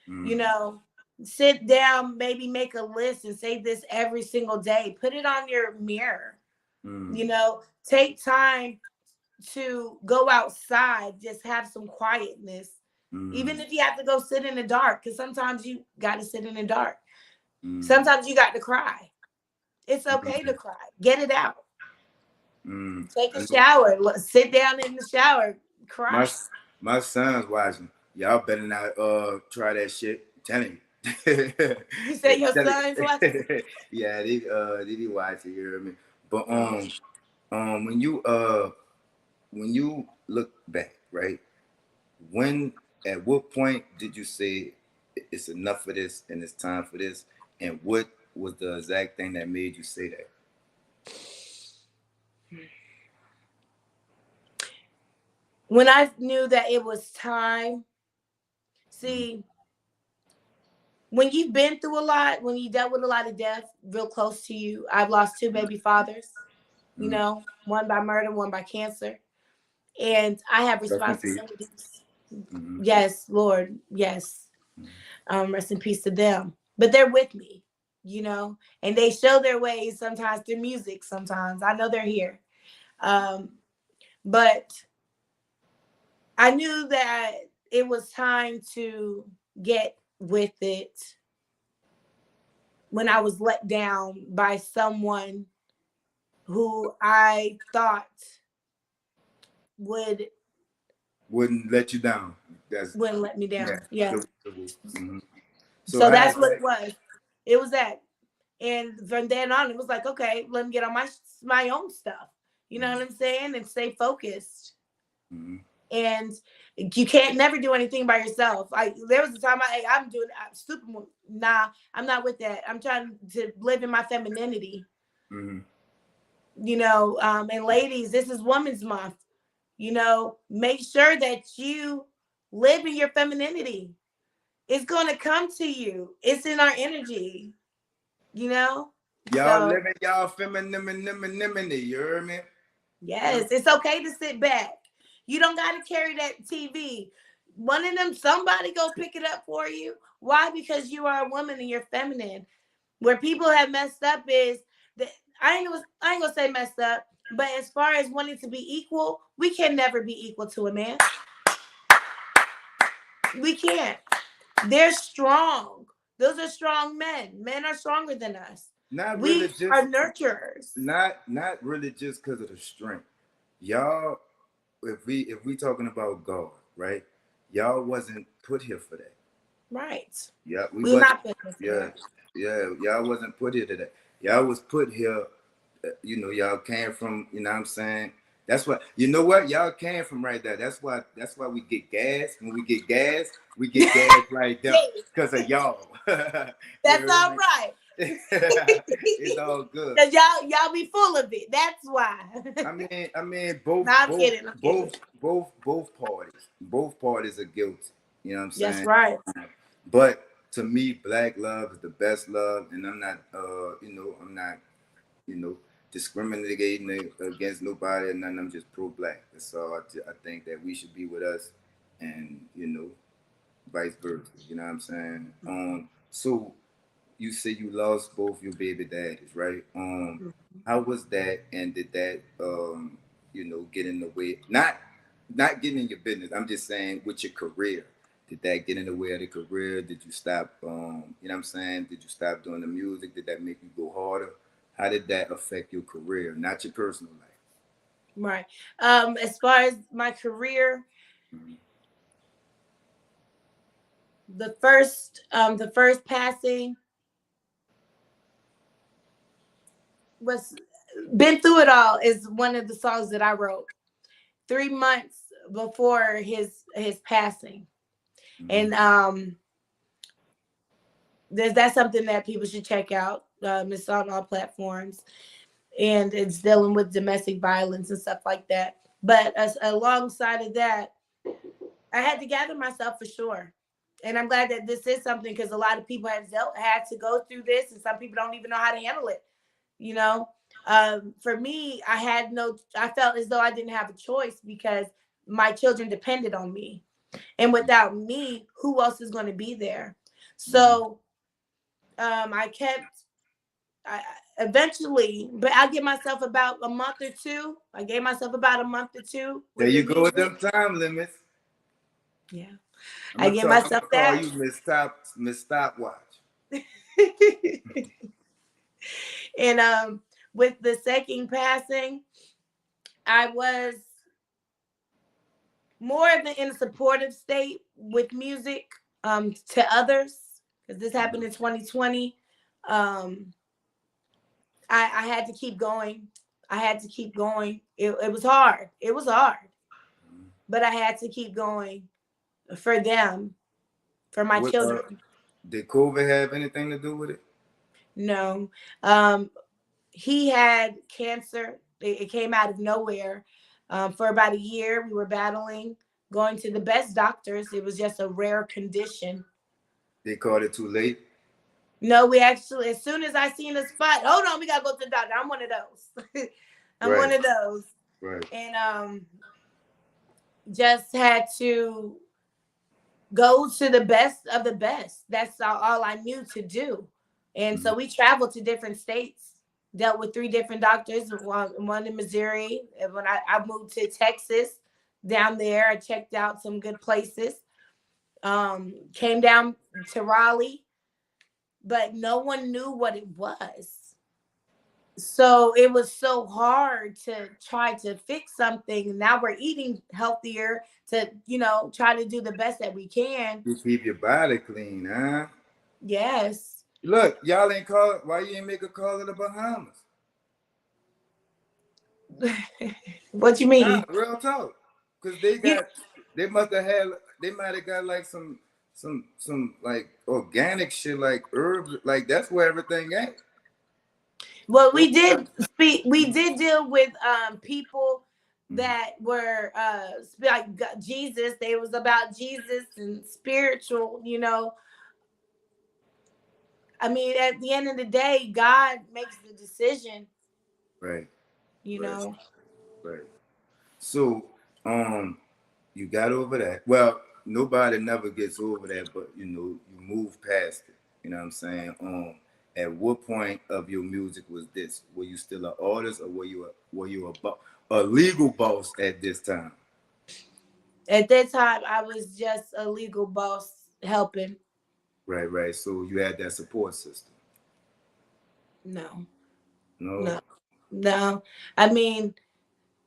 You mm, know, sit down, maybe make a list and say this every single day. Put it on your mirror. mm, Take time to go outside, just have some quietness. Even mm, if you have to go sit in the dark, because sometimes you got to sit in the dark. mm, Sometimes you got to cry. It's okay to mm, cry. Get it out. mm. Take I a know shower. Sit down in the shower. my Cry. my son's watching. Y'all better not try that shit. Telling you. You say your Tell son's watching? it. Yeah, they be watching. You hear me? But Oh. when you look back, right? When at what point did you say it's enough for this and it's time for this? And what was the exact thing that made you say that? When I knew that it was time, Mm, see, when you've been through a lot, when you dealt with a lot of death real close to you, I've lost two baby fathers, mm, one by murder, one by cancer. And I have rest in peace. responsibilities. Mm-hmm, Yes, Lord, yes. mm-hmm, Rest in peace to them. But they're with me, and they show their ways sometimes through music. Sometimes I know they're here. Um, but I knew that it was time to get with it when I was let down by someone who I thought would wouldn't let you down. That's wouldn't let me yeah. down. Yeah. Mm-hmm. So So how that's is what that? it was. It was that. And from then on, it was like, okay, let me get on my own stuff. You know what I'm saying? And stay focused. Mm-hmm, And you can't never do anything by yourself. Like there was a time I'm doing super. Nah, I'm not with that. I'm trying to live in my femininity. mm-hmm. And ladies, this is Women's Month. Make sure that you live in your femininity. It's going to come to you. It's in our energy. You know. Y'all So living y'all femininity. You heard me? yes, it's okay to sit back. You don't got to carry that TV. One of them, somebody go pick it up for you. Why? Because you are a woman and you're feminine. Where people have messed up is that I ain't gonna say messed up, but as far as wanting to be equal, we can never be equal to a man. We can't. They're strong. Those are strong men. Men are stronger than us. Not really We are just nurturers. not really just because of the strength. Y'all, if we talking about God, right? Y'all wasn't put here for that. Right. Yeah, we We're wasn't. not business for Yeah, that. yeah, y'all wasn't put here to that. Y'all was put here. Y'all came from. You know what I'm saying? That's what. You know what? Y'all came from right there. That's why. That's why we get gas. When we get gas right there because of y'all. You That's heard all me? right. It's all good. Cause y'all be full of it. That's why. I mean, No, I'm kidding. I'm kidding. both parties are guilty. You know what I'm That's saying? right. But to me, black love is the best love, and I'm not, you know, discriminating against nobody or nothing. I'm just pro-black. So I think that we should be with us, and vice versa. You know what I'm saying? So you say you lost both your baby daddies, right? How was that, and did that, get in the way? Not getting in your business. I'm just saying with your career. Did that get in the way of the career? Did you stop? You know what I'm saying? Did you stop doing the music? Did that make you go harder? How did that affect your career, not your personal life? Right. As far as my career, Mm-hmm. the first passing was Been Through It All is one of the songs that I wrote 3 months before his passing. Mm-hmm. And that's something that people should check out. It's on all platforms, and it's dealing with domestic violence and stuff like that. But alongside of that, I had to gather myself for sure. And I'm glad that this is something, because a lot of people had to go through this, and some people don't even know how to handle it. You know, for me, I felt as though I didn't have a choice, because my children depended on me. And without me, who else is going to be there? Mm-hmm. So I kept, I eventually, but I give myself about a month or two. I gave myself about a month or two There with the you go with them music. time limits. Yeah. I'm I gonna give talk. I'm myself gonna call that. you Miss Stopwatch. And with the second passing, I was more in a supportive state with music, to others, because this happened in 2020. Um, I had to keep going. I had to keep going. It was hard. It was hard, Mm-hmm. but I had to keep going for them, for my What children. did COVID have anything to do with it? No, um, he had cancer. It came out of nowhere. For about a year, we were battling, going to the best doctors. It was just a rare condition. They called it too late. No, we actually, as soon as I seen the spot, hold on, we gotta go to the doctor. I'm one of those. I'm Right. one of those. Right. And just had to go to the best of the best. That's all I knew to do. And Mm-hmm. so we traveled to different states, dealt with 3 different doctors, one in Missouri. And when I moved to Texas, down there, I checked out some good places. Came down to Raleigh, but no one knew what it was. So it was so hard to try to fix something. Now we're eating healthier to, try to do the best that we can. You keep your body clean, huh? Yes. Look, y'all ain't call it. Why you ain't make a call to the Bahamas? What you Nah, mean? real talk. Cause You, they must have had, they might have got like some like organic shit, like herbs, like that's where everything at. well, Well, we did deal with people mm-hmm. that were like Jesus. They was about Jesus and spiritual. I mean, at the end of the day, God makes the decision, Right, you right, know. right. So, you got over that. Well, nobody never gets over that, but you move past it. You know what I'm saying? At what point of your music was this? Were you still an artist, or were you a legal boss at this time? At that time, I was just a legal boss helping. Right, right. So you had that support system. No, No. no, no. I mean,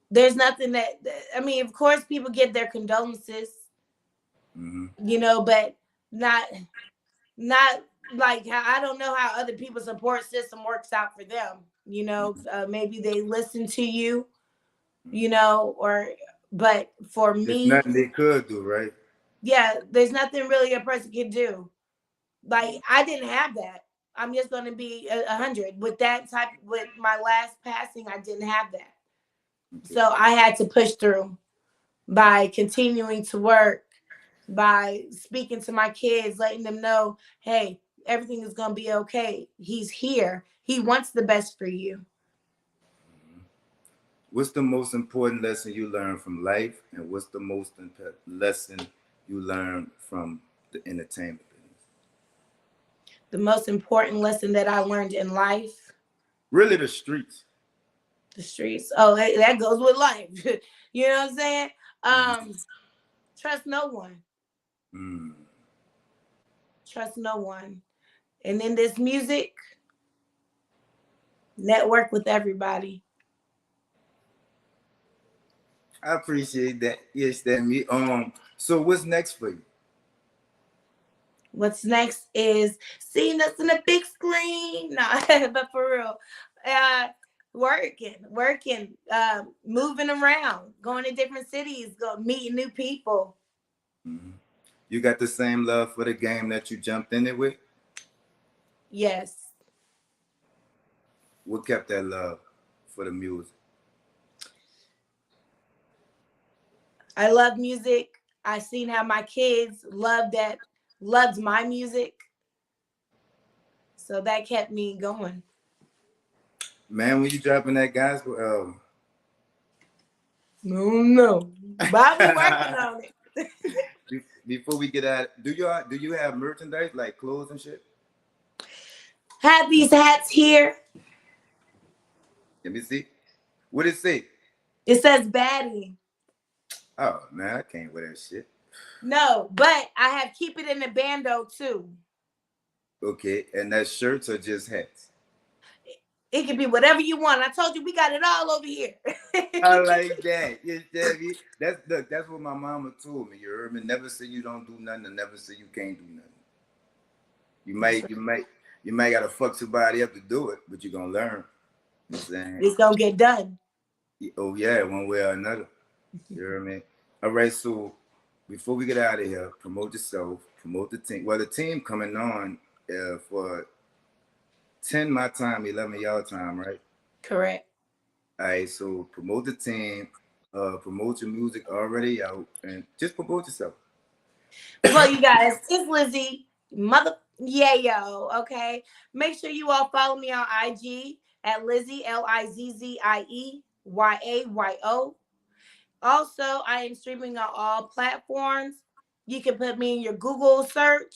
there's nothing I mean, of course, people get their condolences, Mm-hmm. but not not like how, I don't know how other people's support system works out for them. Mm-hmm. Maybe they listen to you, Mm-hmm. or but for There's me, nothing they could do, right? yeah, there's nothing really a person can do. Like, I didn't have that. I'm just going to be 100 with that type. With my last passing, I didn't have that, Okay. so I had to push through by continuing to work, by speaking to my kids, letting them know, hey, everything is going to be okay. He's here. He wants the best for you. What's the most important lesson you learned from life, and what's the most lesson you learned from the entertainment business? The most important lesson that I learned in life, Really, the streets. the streets. Oh, that goes with life. You know what I'm saying? Mm-hmm. Trust no one. Mm. Trust no one. And in this music, network with everybody. I appreciate that. Yes, that me. So what's next for you? What's next is seeing us in a big screen. No, but for real, uh, working, moving around, going to different cities, meeting new people. Mm-hmm. You got the same love for the game that you jumped in it with? Yes, What kept that love for the music? I love music. I seen how my kids loved my music, so that kept me going. Man, when you dropping that gospel album? No, but I'll be working on it. Before we get out, do you have merchandise like clothes and shit? Have these hats here. Let me see. What it say? It says baddie. Oh man, I can't wear that shit. No, but I have keep it in the bando too. Okay, and that's shirts or just hats? It can be whatever you want. I told you we got it all over here. I like that. You tell me. That's what my mama told me. You heard me. Never say you don't do nothing, and never say you can't do nothing. You That's might, right. you might, you might gotta fuck somebody up to do it, but you're gonna learn. You know what I'm saying? It's gonna get done. Oh yeah, one way or another. You hear me? All right, so before we get out of here, promote yourself, promote the team. Well, the team coming on for 10 my time, 11 y'all time, right? Correct. All right, so promote the team, promote your music already out, and just promote yourself. Well, you guys, it's Lizzy, mother Yayo. Okay, make sure you all follow me on IG at Lizzie LIZZIE YAYO. Also, I am streaming on all platforms. You can put me in your Google search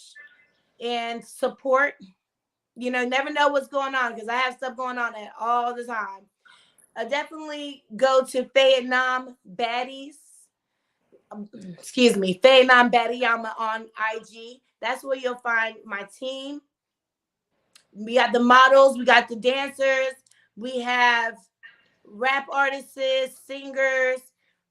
and support. Never know what's going on because I have stuff going on at all the time. Definitely go to Vietnam Baddies. Excuse me, Vietnam Baddiyama on IG. That's where you'll find my team. We got the models, we got the dancers, we have rap artists, singers,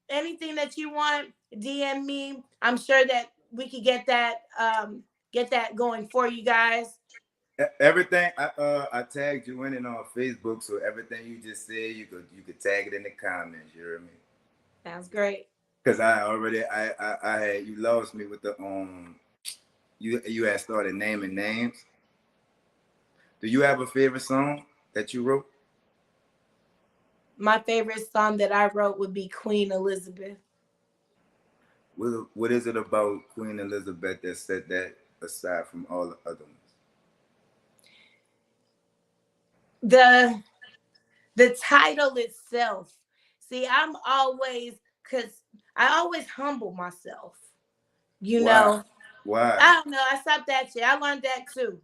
anything that you want. DM me. I'm sure that we could get that going for you guys. Everything I tagged you in it on Facebook, so everything you just said, you could tag it in the comments. You hear me? Sounds great. Cause I already I had you lost me with the you had started naming names. Do you have a favorite song that you wrote? My favorite song that I wrote would be Queen Elizabeth. What is it about Queen Elizabeth that set that aside from all the other ones? The the title itself. See, cause I always humble myself. You Why? know, Why? I don't know. I stopped that shit. I learned that too.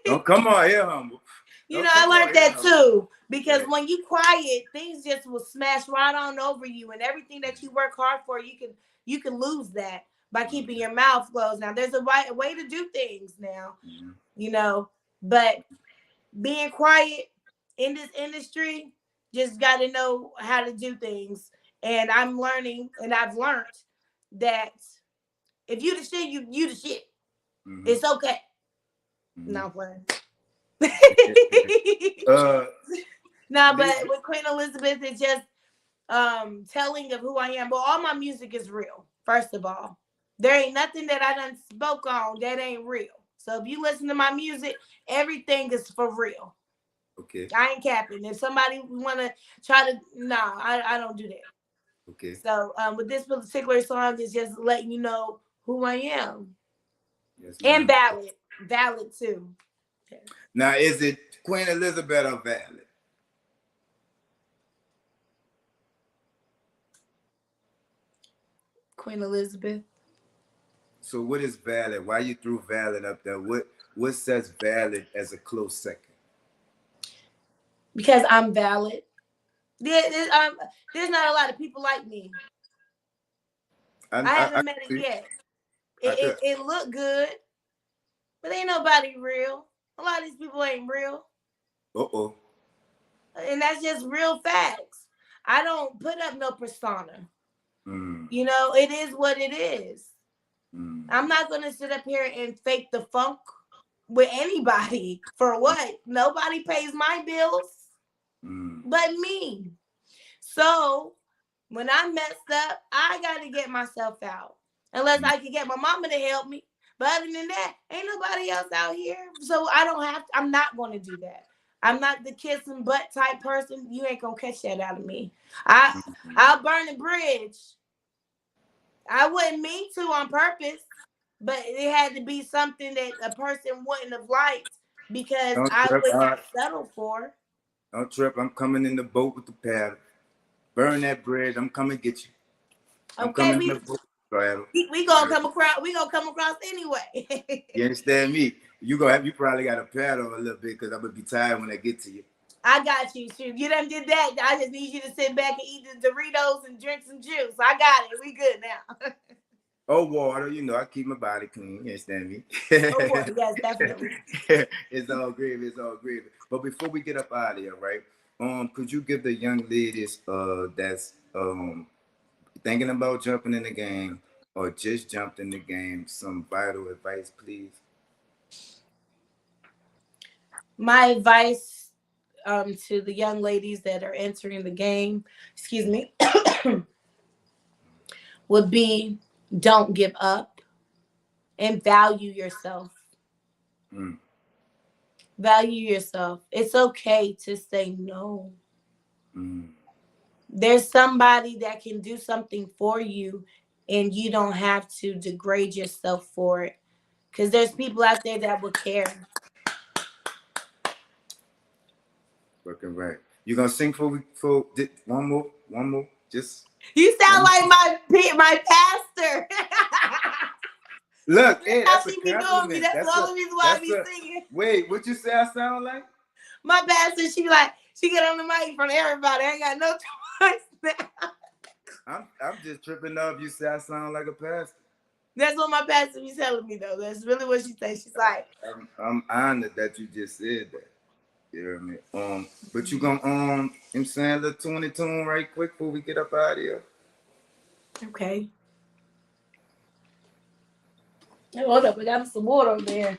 Don't come on here, humble. Don't I come on learned here, that humble. too. Because Right. when you quiet, things just will smash right on over you, and everything that you work hard for, you can lose that by keeping your mouth closed. Now, there's a right way to do things now, Mm-hmm. you know, but being quiet in this industry, just got to know how to do things. And I'm learning, and I've learned that if you the shit, you the shit. Mm-hmm. It's okay. Mm-hmm. No, I'm playing. uh, No, but the, with Queen Elizabeth, it's just telling of who I am. But all my music is real. First of all, there ain't nothing that I done spoke on that ain't real. So if you listen to my music, everything is for real. okay, I ain't capping. If somebody wanna try to, nah, I don't do that. okay, So with this particular song, it's just letting you know who I am, yes, and ma'am. valid too. Now, is it Queen Elizabeth or Valid? Queen Elizabeth, So, what is Valid? Why you threw Valid up there? What sets Valid as a close second? because I'm valid. There's not a lot of people like me. I I I, I haven't met it agree. yet. I could. It looked good, but ain't nobody real. A lot of these people ain't real. Uh-oh. And that's just real facts. I don't put up no persona. Mm. You know, it is what it is. Mm. I'm not gonna sit up here and fake the funk with anybody. For what? Nobody pays my bills Mm. but me. So when I messed up, I gotta get myself out. Unless Mm. I can get my mama to help me. But other than that, ain't nobody else out here. So I don't have to, I'm not gonna do that. I'm not the kiss and butt type person. You ain't gonna catch that out of me. I Mm. I'll burn the bridge. I wouldn't mean to on purpose, but it had to be something that a person wouldn't have liked because Don't I trip. would not settle for. Don't trip. I'm coming in the boat with the paddle. Burn that bridge. I'm coming to get you. I'm Okay, coming in the boat with the paddle. we gonna come across. We gonna come across anyway. You understand me? You go have. You probably got to paddle a little bit because I'm gonna be tired when I get to you. I got you. Shoot, you done did that. I just need you to sit back and eat the Doritos and drink some juice. I got it. We good now. Oh, water. You know, I keep my body clean. You understand me? Oh boy, yes, definitely. It's all gravy. It's all gravy. But before we get up out of here, right? Could you give the young ladies that's thinking about jumping in the game or just jumped in the game some vital advice, please? My advice to the young ladies that are entering the game, excuse me, would be don't give up and value yourself. Mm. Value yourself. It's okay to say no. Mm. There's somebody that can do something for you and you don't have to degrade yourself for it. Because there's people out there that will care. Working right. You gonna sing for one more, just You sound one. like my pastor. Look, That's hey, how that's a she be doing me. compliment. That's the only reason why I That's be a. singing. Wait, what you say? I sound like? My pastor, she like, she get on the mic in front of everybody. I ain't got no choice now. I'm just tripping up. You say I sound like a pastor. That's what my pastor be telling me though. That's really what she says. She's like, I'm honored that you just said that. You know what I mean? But you gonna I'm saying a little tune right quick before we get up out of here. okay. Hey, hold up, I got some water over there.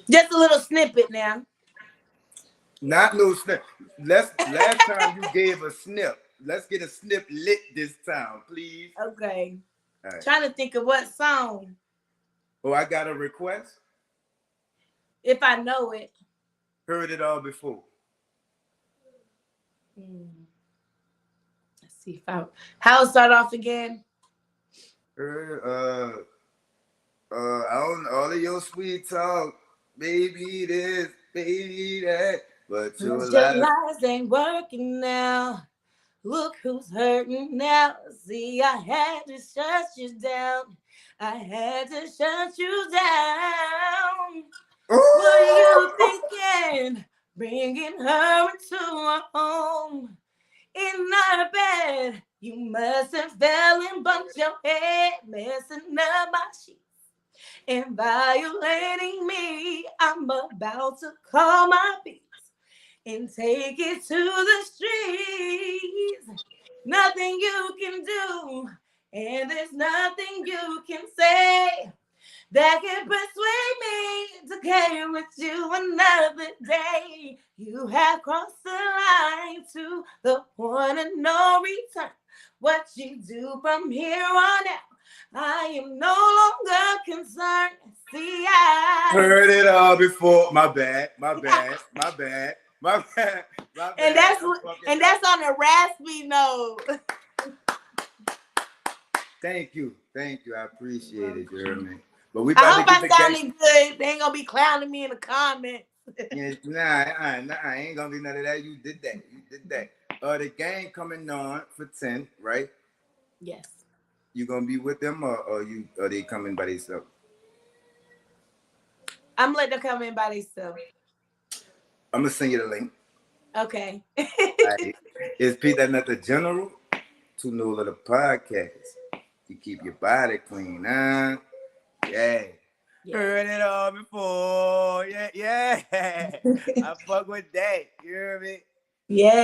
Just a little snippet now. Not no snip. Last time you gave a snip. Let's get a snip lit this time, please. Okay. All right. Trying to think of what song. Oh, I got a request. If I know it. Heard it all before. Let's see if I how it start off again. Heard I don't know all of your sweet talk, baby this, baby that, but your But your life. lies ain't working now. Look who's hurting now. See, I had to shut you down. I had to shut you down. What are you thinking? Bringing her into our home. In our bed, you must have fell and bumped your head, messing up my sheets and violating me. I'm about to call my beats and take it to the streets. Nothing you can do, and there's nothing you can say that can persuade me to carry with you another day. You have crossed the line to the point of no return. What you do from here on out, I am no longer concerned. See, Heard it all before. My bad. My bad. My bad. My bad. My and bad. that's on a raspy note. Thank you. Thank you. I appreciate it, Jeremy. But we I about to hope get I the game. sounded good. They ain't gonna be clowning me in the comments. Yeah, nah, ain't gonna be none of that. You did that. You did that. The game coming on for 10, right? Yes. You gonna be with them or you are they coming by themselves? I'm letting them come in by themselves. I'm gonna send you the link. Okay. Like, is Peter not the general? To Nola the podcast. You keep your body clean, huh? Yeah. Heard it all before. Yeah. I fuck with that. You hear me? Yeah.